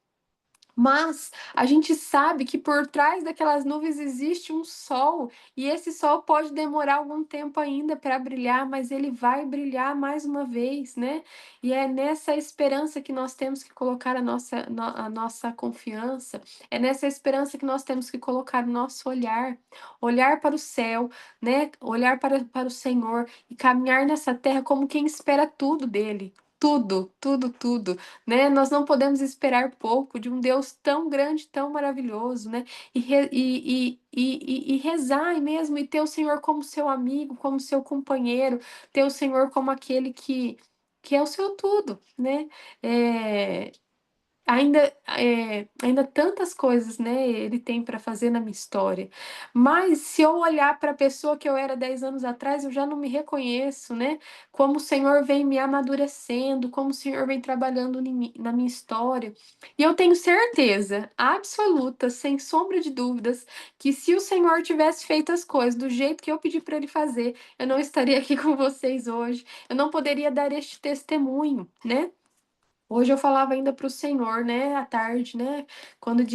Mas a gente sabe que por trás daquelas nuvens existe um sol, e esse sol pode demorar algum tempo ainda para brilhar, mas ele vai brilhar mais uma vez, né? E é nessa esperança que nós temos que colocar a nossa confiança, é nessa esperança que nós temos que colocar o nosso olhar, olhar para o céu, né? Olhar para o Senhor e caminhar nessa terra como quem espera tudo dele. Tudo, tudo, tudo, né? Nós não podemos esperar pouco de um Deus tão grande, tão maravilhoso, né? E rezar mesmo, e ter o Senhor como seu amigo, como seu companheiro, ter o Senhor como aquele que é o seu tudo, né? É, ainda tantas coisas, né, ele tem para fazer na minha história. Mas se eu olhar para a pessoa que eu era 10 anos atrás, eu já não me reconheço, né? Como o Senhor vem me amadurecendo, como o Senhor vem trabalhando na minha história. E eu tenho certeza absoluta, sem sombra de dúvidas, que se o Senhor tivesse feito as coisas do jeito que eu pedi para ele fazer, eu não estaria aqui com vocês hoje. Eu não poderia dar este testemunho, né? Hoje eu falava ainda para o Senhor, né, à tarde, né, quando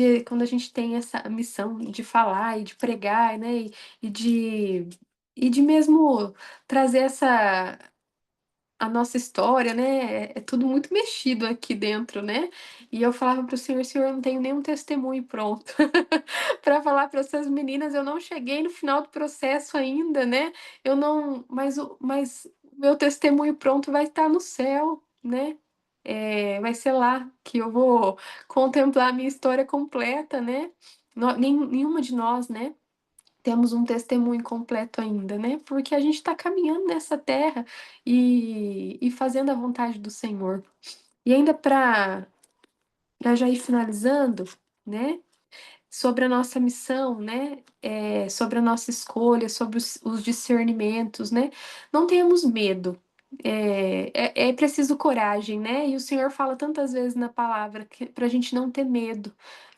a gente tem essa missão de falar e de pregar, né, e de, e de mesmo trazer a nossa história, né, é tudo muito mexido aqui dentro, né, e eu falava para o Senhor, Senhor, eu não tenho nenhum testemunho pronto para falar para essas meninas, eu não cheguei no final do processo ainda, né, eu não, mas o meu testemunho pronto vai estar no céu, né, vai ser lá que eu vou contemplar a minha história completa, né? nenhuma de nós, né, temos um testemunho completo ainda, né? Porque a gente está caminhando nessa terra e fazendo a vontade do Senhor. E ainda para já ir finalizando, né? Sobre a nossa missão, né? Sobre a nossa escolha, sobre os discernimentos, né? Não tenhamos medo. É preciso coragem, né? E o Senhor fala tantas vezes na palavra para a gente não ter medo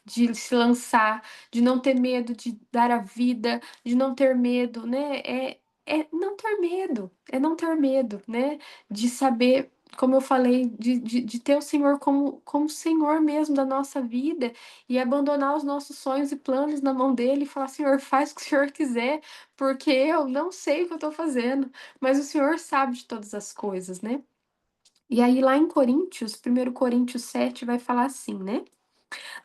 de se lançar, de não ter medo de dar a vida, de não ter medo, né? É não ter medo, é não ter medo, né? De saber, como eu falei, de ter o Senhor como Senhor mesmo da nossa vida e abandonar os nossos sonhos e planos na mão dele e falar: Senhor, faz o que o Senhor quiser, porque eu não sei o que eu estou fazendo, mas o Senhor sabe de todas as coisas, né? E aí, lá em Coríntios, 1 Coríntios 7 vai falar assim, né?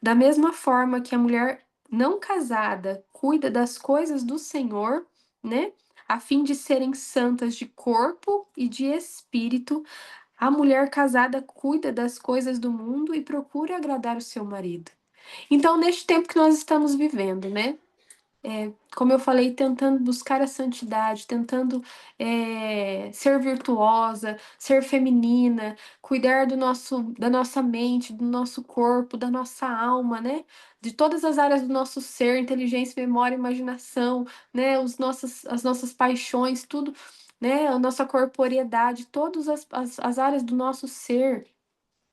Da mesma forma que a mulher não casada cuida das coisas do Senhor, né? A fim de serem santas de corpo e de espírito, a mulher casada cuida das coisas do mundo e procura agradar o seu marido. Então, neste tempo que nós estamos vivendo, né? Como eu falei, tentando buscar a santidade, tentando ser virtuosa, ser feminina, cuidar da nossa mente, do nosso corpo, da nossa alma, né? De todas as áreas do nosso ser, inteligência, memória, imaginação, né? As nossas paixões, tudo, né? A nossa corporeidade, todas as áreas do nosso ser,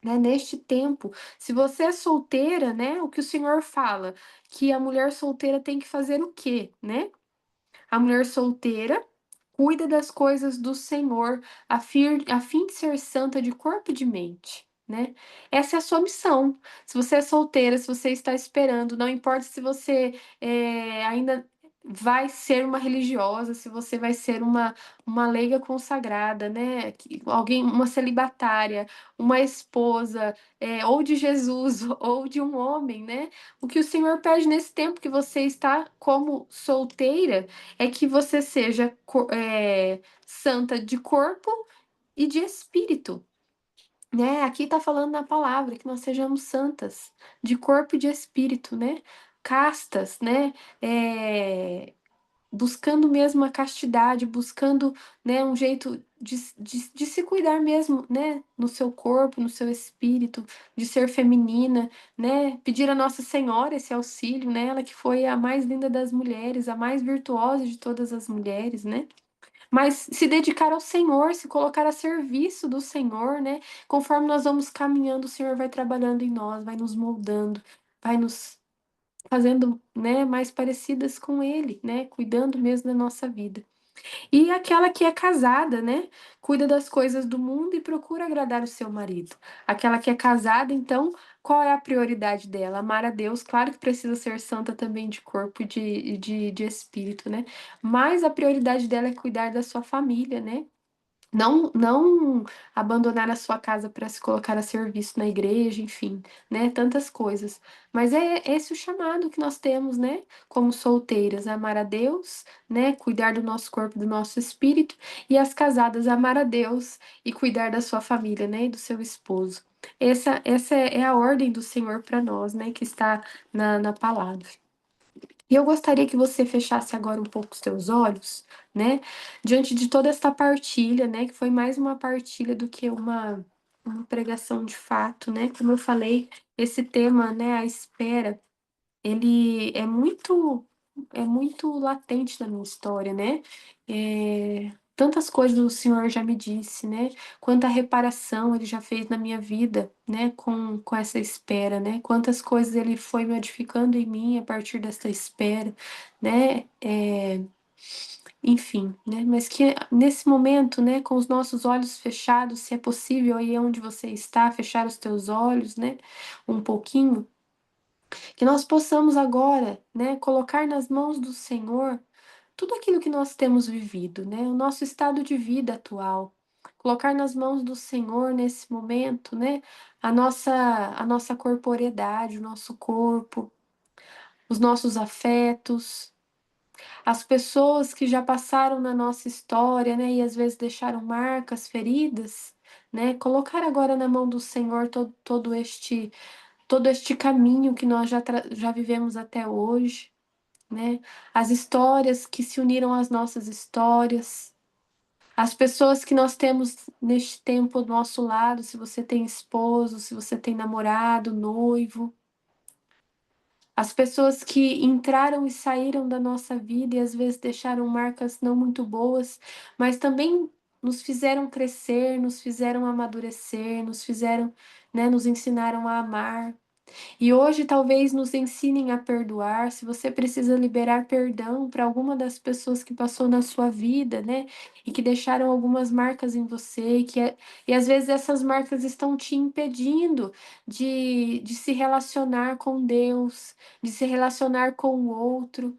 né, neste tempo. Se você é solteira, né, o que o Senhor fala? Que a mulher solteira tem que fazer o quê, né? A mulher solteira cuida das coisas do Senhor, a fim de ser santa de corpo e de mente, né? Essa é a sua missão. Se você é solteira, se você está esperando, não importa se você ainda vai ser uma religiosa, se você vai ser uma leiga consagrada, né? Alguém, uma celibatária, uma esposa, ou de Jesus, ou de um homem, né? O que o Senhor pede nesse tempo que você está como solteira é que você seja santa de corpo e de espírito, né? Aqui está falando na palavra que nós sejamos santas de corpo e de espírito, né? Castas, né? Buscando mesmo a castidade, buscando, né, um jeito de se cuidar mesmo, né, no seu corpo, no seu espírito, de ser feminina, né, pedir a Nossa Senhora esse auxílio, né, ela que foi a mais linda das mulheres, a mais virtuosa de todas as mulheres, né, mas se dedicar ao Senhor, se colocar a serviço do Senhor, né, conforme nós vamos caminhando, o Senhor vai trabalhando em nós, vai nos moldando, vai nos fazendo, né, mais parecidas com Ele, né, cuidando mesmo da nossa vida. E aquela que é casada, né, cuida das coisas do mundo e procura agradar o seu marido. Aquela que é casada, então, qual é a prioridade dela? Amar a Deus, claro que precisa ser santa também de corpo e de espírito, né? Mas a prioridade dela é cuidar da sua família, né? Não abandonar a sua casa para se colocar a serviço na igreja, enfim, né? Tantas coisas. Mas é esse o chamado que nós temos, né? Como solteiras, amar a Deus, né? Cuidar do nosso corpo, do nosso espírito, e as casadas, amar a Deus e cuidar da sua família, né? E do seu esposo. Essa é a ordem do Senhor para nós, né? Que está na palavra. E eu gostaria que você fechasse agora um pouco os teus olhos, né? Diante de toda esta partilha, né? Que foi mais uma partilha do que uma pregação de fato, né? Como eu falei, esse tema, né? A espera, ele é muito latente na minha história, né? Tantas coisas o Senhor já me disse, né? Quanta reparação Ele já fez na minha vida, né? Com essa espera, né? Quantas coisas Ele foi modificando em mim a partir dessa espera, né? Enfim, né? Mas que nesse momento, né? Com os nossos olhos fechados, se é possível aí onde você está, fechar os teus olhos, né? Um pouquinho, que nós possamos agora, né? Colocar nas mãos do Senhor tudo aquilo que nós temos vivido, né? O nosso estado de vida atual. Colocar nas mãos do Senhor nesse momento, né? A nossa corporeidade, o nosso corpo, os nossos afetos, as pessoas que já passaram na nossa história, né? E às vezes deixaram marcas, feridas, né? Colocar agora na mão do Senhor todo este todo este caminho que nós já vivemos até hoje, né? As histórias que se uniram às nossas histórias, as pessoas que nós temos neste tempo do nosso lado, se você tem esposo, se você tem namorado, noivo, as pessoas que entraram e saíram da nossa vida e às vezes deixaram marcas não muito boas, mas também nos fizeram crescer, nos fizeram amadurecer, nos fizeram, né, nos ensinaram a amar. E hoje talvez nos ensinem a perdoar, se você precisa liberar perdão para alguma das pessoas que passou na sua vida, né? E que deixaram algumas marcas em você, e às vezes essas marcas estão te impedindo de se relacionar com Deus, de se relacionar com o outro.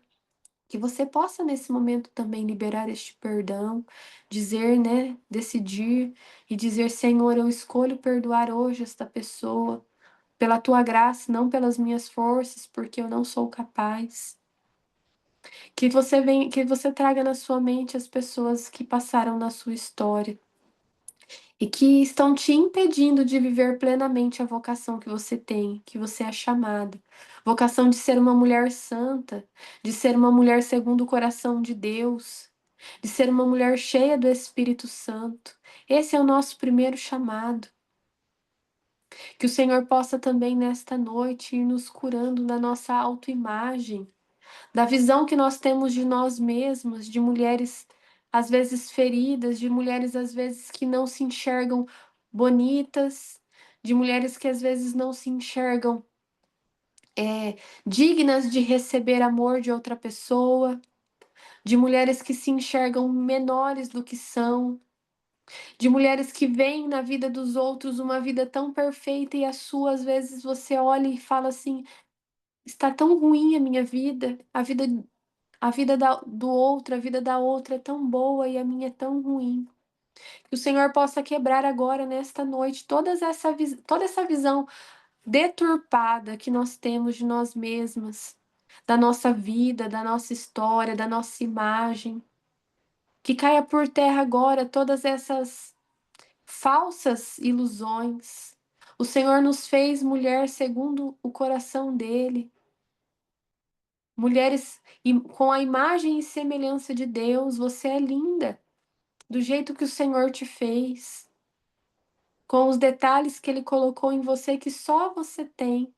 Que você possa nesse momento também liberar este perdão, dizer, né, decidir e dizer, Senhor, eu escolho perdoar hoje esta pessoa pela tua graça, não pelas minhas forças, porque eu não sou capaz. Que você traga na sua mente as pessoas que passaram na sua história e que estão te impedindo de viver plenamente a vocação que você tem, que você é chamada. Vocação de ser uma mulher santa, de ser uma mulher segundo o coração de Deus, de ser uma mulher cheia do Espírito Santo. Esse é o nosso primeiro chamado. Que o Senhor possa também nesta noite ir nos curando da nossa autoimagem, da visão que nós temos de nós mesmas, de mulheres às vezes feridas, de mulheres às vezes que não se enxergam bonitas, de mulheres que às vezes não se enxergam dignas de receber amor de outra pessoa, de mulheres que se enxergam menores do que são, de mulheres que veem na vida dos outros uma vida tão perfeita e a sua, às vezes você olha e fala assim: está tão ruim a minha vida, do outro, a vida da outra é tão boa e a minha é tão ruim. Que o Senhor possa quebrar agora, nesta noite, toda essa visão deturpada que nós temos de nós mesmas, da nossa vida, da nossa história, da nossa imagem. Que caia por terra agora todas essas falsas ilusões. O Senhor nos fez mulher segundo o coração dele. Mulheres com a imagem e semelhança de Deus, você é linda, do jeito que o Senhor te fez, com os detalhes que Ele colocou em você que só você tem.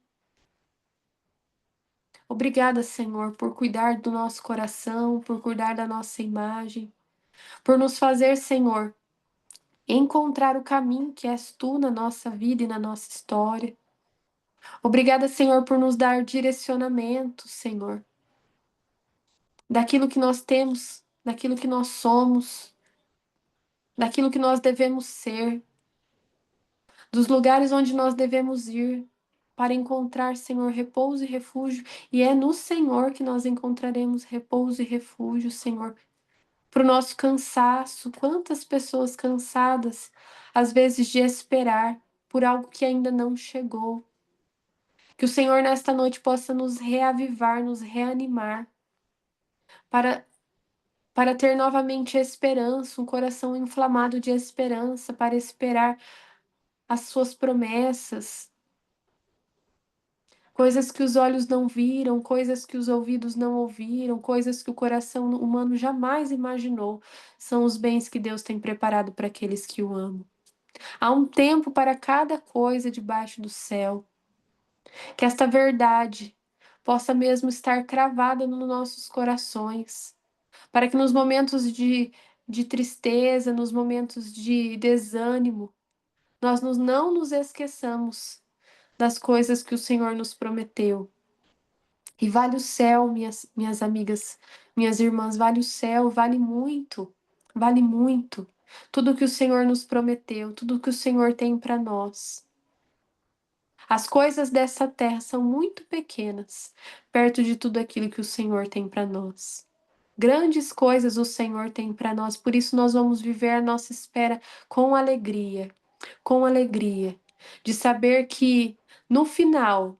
Obrigada, Senhor, por cuidar do nosso coração, por cuidar da nossa imagem, por nos fazer, Senhor, encontrar o caminho que és Tu na nossa vida e na nossa história. Obrigada, Senhor, por nos dar direcionamento, Senhor, daquilo que nós temos, daquilo que nós somos, daquilo que nós devemos ser, dos lugares onde nós devemos ir para encontrar, Senhor, repouso e refúgio. E é no Senhor que nós encontraremos repouso e refúgio, Senhor, para o nosso cansaço. Quantas pessoas cansadas, às vezes, de esperar por algo que ainda não chegou. Que o Senhor, nesta noite, possa nos reavivar, nos reanimar, para ter novamente esperança, um coração inflamado de esperança, para esperar as suas promessas, coisas que os olhos não viram, coisas que os ouvidos não ouviram, coisas que o coração humano jamais imaginou, são os bens que Deus tem preparado para aqueles que o amam. Há um tempo para cada coisa debaixo do céu. Que esta verdade possa mesmo estar cravada nos nossos corações, para que nos momentos de tristeza, nos momentos de desânimo, nós não nos esqueçamos das coisas que o Senhor nos prometeu. E vale o céu, minhas amigas, minhas irmãs, vale o céu, vale muito, vale muito. Tudo que o Senhor nos prometeu, tudo que o Senhor tem para nós. As coisas dessa terra são muito pequenas, perto de tudo aquilo que o Senhor tem para nós. Grandes coisas o Senhor tem para nós, por isso nós vamos viver a nossa espera com alegria, de saber que no final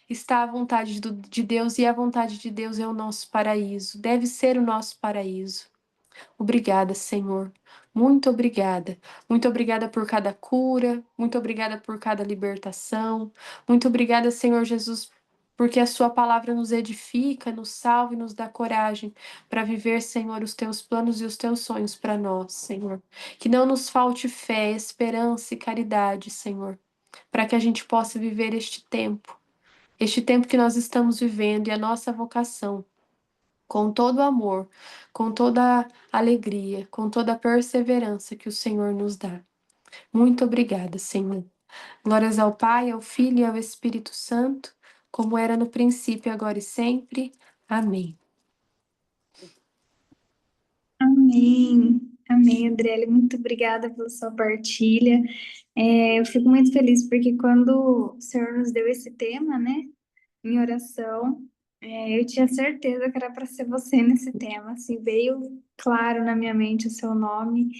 está a vontade de Deus e a vontade de Deus é o nosso paraíso, deve ser o nosso paraíso. Obrigada, Senhor, Muito obrigada. Muito obrigada por cada cura, muito obrigada por cada libertação. Muito obrigada, Senhor Jesus, porque a Sua palavra nos edifica, nos salva e nos dá coragem para viver, Senhor, os Teus planos e os Teus sonhos para nós, Senhor. Que não nos falte fé, esperança e caridade, Senhor, para que a gente possa viver este tempo que nós estamos vivendo e a nossa vocação com todo o amor, com toda a alegria, com toda a perseverança que o Senhor nos dá. Muito obrigada, Senhor. Glórias ao Pai, ao Filho e ao Espírito Santo, como era no princípio, agora e sempre. Amém. Amém. Amém, Adriele. Muito obrigada pela sua partilha. Eu fico muito feliz porque quando o Senhor nos deu esse tema, né, em oração, eu tinha certeza que era para ser você nesse tema. Assim, veio claro na minha mente o seu nome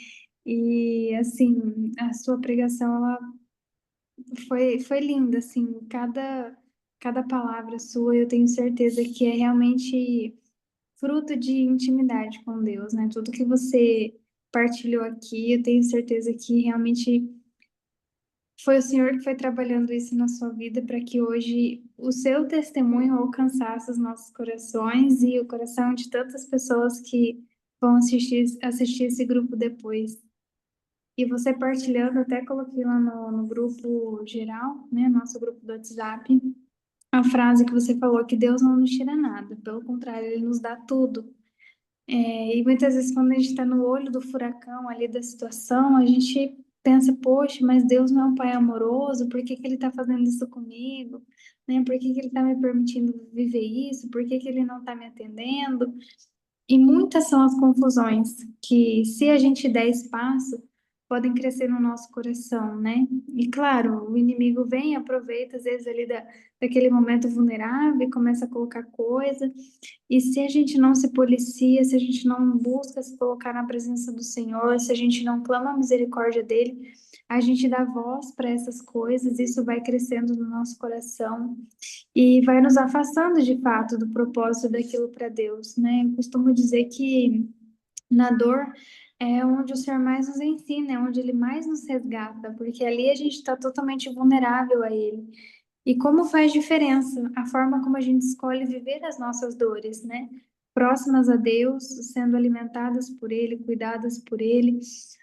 e, assim, a sua pregação, ela foi linda, assim, cada palavra sua, eu tenho certeza que é realmente fruto de intimidade com Deus, né? Tudo que você partilhou aqui, eu tenho certeza que realmente foi o Senhor que foi trabalhando isso na sua vida para que hoje o seu testemunho alcançasse os nossos corações e o coração de tantas pessoas que vão assistir esse grupo depois. E você partilhando, até coloquei lá no grupo geral, né? Nosso grupo do WhatsApp, a frase que você falou, que Deus não nos tira nada, pelo contrário, Ele nos dá tudo. E muitas vezes, quando a gente está no olho do furacão ali da situação, a gente pensa, poxa, mas Deus não é um pai amoroso, por que que ele está fazendo isso comigo? Né? Por que que ele está me permitindo viver isso? Por que que ele não está me atendendo? E muitas são as confusões que, se a gente der espaço, podem crescer no nosso coração, né? E claro, o inimigo vem e aproveita, às vezes, ali daquele momento vulnerável e começa a colocar coisa. E se a gente não se policia, se a gente não busca se colocar na presença do Senhor, se a gente não clama a misericórdia dele, a gente dá voz para essas coisas, isso vai crescendo no nosso coração e vai nos afastando de fato do propósito daquilo para Deus, né? Eu costumo dizer que na dor é onde o Senhor mais nos ensina, é onde Ele mais nos resgata, porque ali a gente está totalmente vulnerável a Ele. E como faz diferença a forma como a gente escolhe viver as nossas dores, né? Próximas a Deus, sendo alimentadas por Ele, cuidadas por Ele,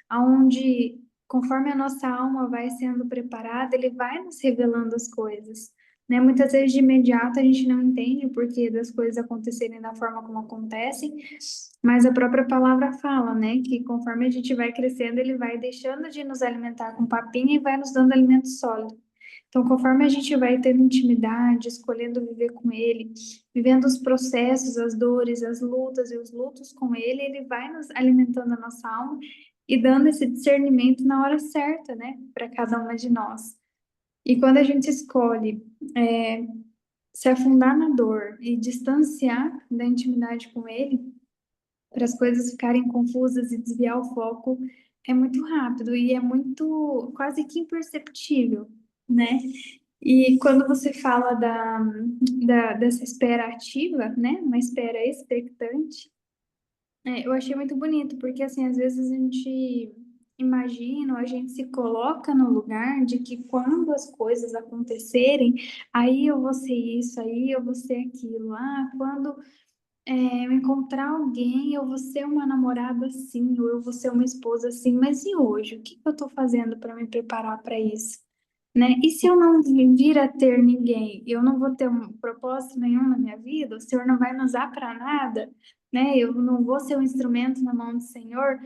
aonde, conforme a nossa alma vai sendo preparada, Ele vai nos revelando as coisas, né? Muitas vezes de imediato a gente não entende o porquê das coisas acontecerem da forma como acontecem, mas a própria palavra fala, né, que conforme a gente vai crescendo, Ele vai deixando de nos alimentar com papinha e vai nos dando alimento sólido. Então, conforme a gente vai tendo intimidade, escolhendo viver com Ele, vivendo os processos, as dores, as lutas e os lutos com Ele, Ele vai nos alimentando a nossa alma e dando esse discernimento na hora certa, né, para cada uma de nós. E quando a gente escolhe se afundar na dor e distanciar da intimidade com Ele, para as coisas ficarem confusas e desviar o foco, é muito rápido e é muito quase que imperceptível, né? E quando você fala dessa espera ativa, né? Uma espera expectante, eu achei muito bonito, porque assim, às vezes a gente imagina, ou a gente se coloca no lugar de que quando as coisas acontecerem, aí eu vou ser isso, aí eu vou ser aquilo. Ah, quando eu encontrar alguém, eu vou ser uma namorada assim, ou eu vou ser uma esposa assim, mas e hoje? O que que eu tô fazendo para me preparar para isso? Né? E se eu não vir a ter ninguém, eu não vou ter um propósito nenhum na minha vida, o Senhor não vai me usar para nada, né? Eu não vou ser um instrumento na mão do Senhor.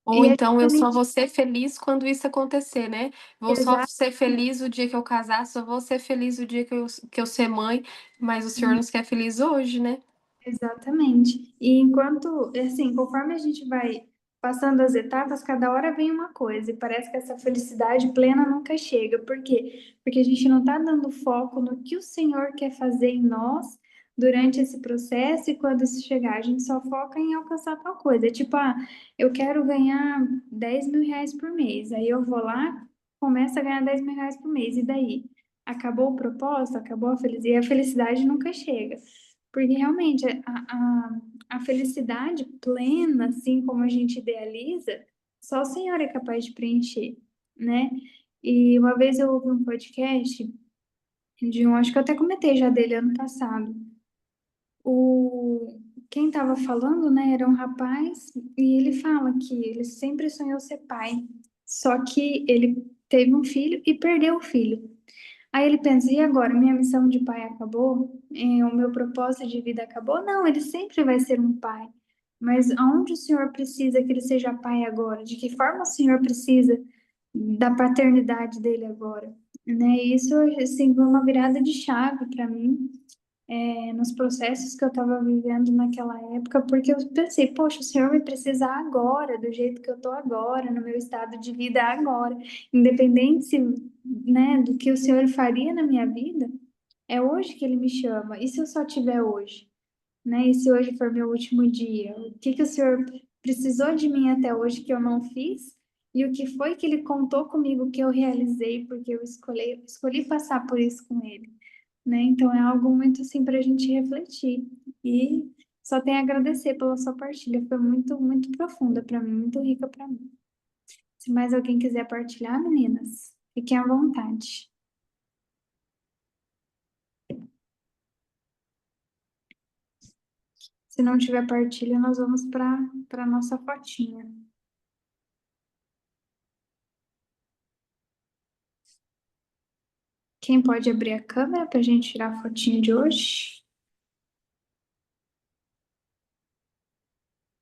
Ou E é então eu só justamente vou ser feliz quando isso acontecer, né? Vou só ser feliz o dia que eu casar, só vou ser feliz o dia que eu ser mãe, mas o Senhor nos quer feliz hoje, né? exatamente. E enquanto, assim, conforme a gente vai passando as etapas, cada hora vem uma coisa, e parece que essa felicidade plena nunca chega. Por quê? Porque a gente não está dando foco no que o Senhor quer fazer em nós durante esse processo, e quando isso chegar, a gente só foca em alcançar tal coisa. É tipo, eu quero ganhar 10 mil reais por mês. Aí eu vou lá, começo a ganhar 10 mil reais por mês, e daí? Acabou o propósito, acabou a felicidade, e a felicidade nunca chega. Porque realmente a felicidade plena, assim como a gente idealiza, Só o Senhor é capaz de preencher, né? E uma vez eu ouvi um podcast de um, acho que eu até comentei já dele ano passado. O, quem estava falando, né, era um rapaz e ele fala que ele sempre sonhou ser pai, só que ele teve um filho e perdeu o filho. Aí ele pensa, e agora? Minha missão de pai acabou? O meu propósito de vida acabou? Não, ele sempre vai ser um pai. Mas aonde o Senhor precisa que ele seja pai agora? De que forma o Senhor precisa da paternidade dele agora? Né? Isso, assim, foi uma virada de chave para mim, nos processos que eu estava vivendo naquela época, porque eu pensei, poxa, o Senhor vai precisar agora, do jeito que eu estou agora, no meu estado de vida agora, independente se, né, do que o Senhor faria na minha vida, é hoje que Ele me chama. E se eu só tiver hoje, né? E se hoje for meu último dia, o que que o Senhor precisou de mim até hoje que eu não fiz? E o que foi que Ele contou comigo que eu realizei, porque eu escolhi passar por isso com Ele, né? Então é algo muito assim para a gente refletir. E só tenho a agradecer pela sua partilha, foi muito, muito profunda para mim, muito rica para mim. Se mais alguém quiser partilhar, meninas, fiquem à vontade. Se não tiver partilha, nós vamos para nossa fotinha. Quem pode abrir a câmera para a gente tirar a fotinha de hoje?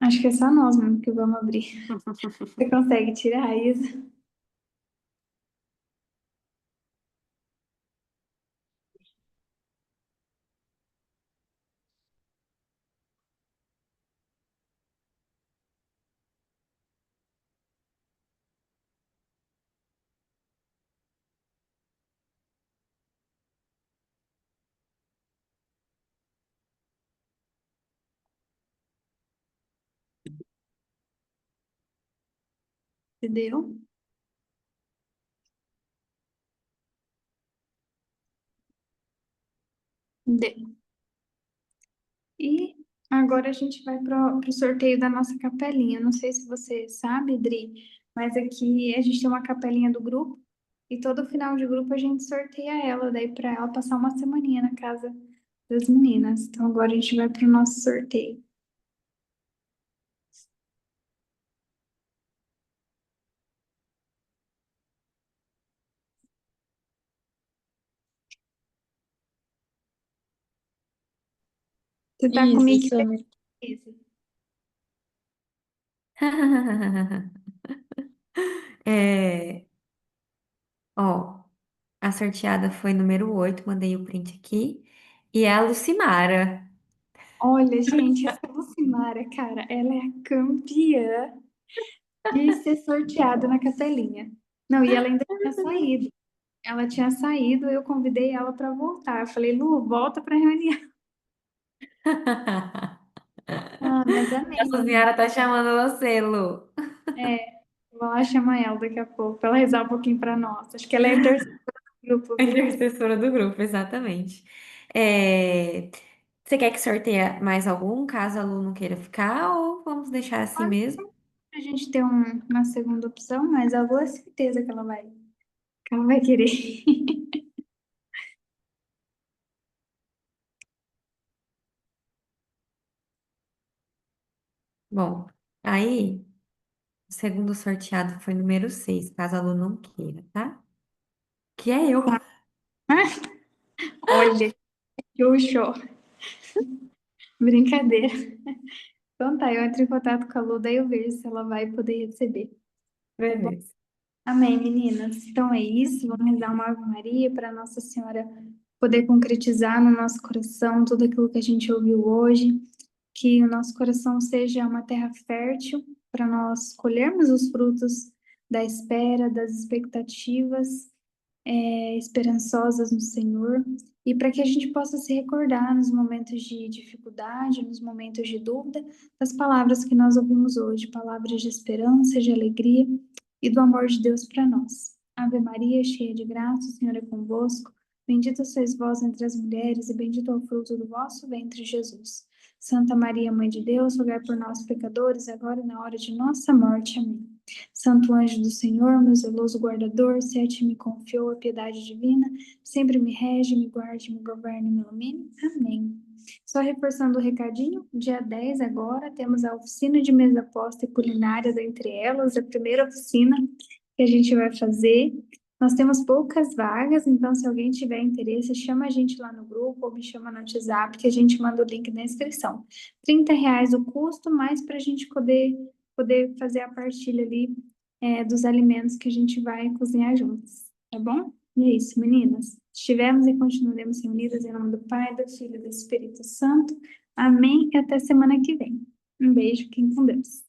Acho que é só nós mesmo que vamos abrir. Você consegue tirar, Isa? Entendeu? Deu. E agora a gente vai para o sorteio da nossa capelinha. Não sei se você sabe, Dri, mas aqui a gente tem uma capelinha do grupo e todo final de grupo a gente sorteia ela, daí para ela passar uma semaninha na casa das meninas. Então agora a gente vai para o nosso sorteio. Você tá Isso, comigo, Samir. Isa? É, ó, a sorteada foi número 8, mandei o print aqui. E é a Lucimara. Olha, gente, essa Lucimara, cara, ela é a campeã de ser sorteada na capelinha. Não, e ela ainda tinha saído. Ela tinha saído, eu convidei ela para voltar. Eu falei, Lu, volta para reunião. Ah, mas amei, Nossa menina. Senhora tá chamando você, Lu. É, vou lá chamar ela daqui a pouco para ela rezar um pouquinho para nós. Acho que ela é a intercessora do grupo, A viu? intercessora do grupo, exatamente. É, você quer que sorteie mais algum, caso a Lu não queira ficar, ou vamos deixar assim Pode mesmo? a gente ter uma segunda opção, mas eu vou certeza que ela vai querer. Bom, aí, o segundo sorteado foi número 6, caso a Lu não queira, tá? Que é eu. Olha, que luxo. Brincadeira. Então tá, eu entro em contato com a Lu, daí eu vejo se ela vai poder receber. Tá bom? Beleza. Amém, meninas. Então é isso. Vamos rezar uma Ave Maria para Nossa Senhora poder concretizar no nosso coração tudo aquilo que a gente ouviu hoje. Que o nosso coração seja uma terra fértil para nós colhermos os frutos da espera, das expectativas, esperançosas no Senhor, e para que a gente possa se recordar nos momentos de dificuldade, nos momentos de dúvida, das palavras que nós ouvimos hoje, palavras de esperança, de alegria e do amor de Deus para nós. Ave Maria, cheia de graça, o Senhor é convosco. Bendita sois vós entre as mulheres, e bendito é o fruto do vosso ventre, Jesus. Santa Maria, Mãe de Deus, rogai por nós, pecadores, agora e na hora de nossa morte. Amém. Santo anjo do Senhor, meu zeloso guardador, se a ti me confiou a piedade divina, sempre me rege, me guarde, me governe, me ilumine. Amém. Só reforçando o recadinho, dia 10 agora, temos a oficina de mesa posta e culinária, dentre elas, a primeira oficina que a gente vai fazer. Nós temos poucas vagas, então se alguém tiver interesse, chama a gente lá no grupo ou me chama no WhatsApp que a gente manda o link da inscrição. R$ 30 o custo, mais para a gente poder fazer a partilha ali dos alimentos que a gente vai cozinhar juntos, tá bom? E é isso, meninas. Estivemos e continuaremos reunidas em nome do Pai, do Filho e do Espírito Santo. Amém e até semana que vem. Um beijo, fiquem com Deus.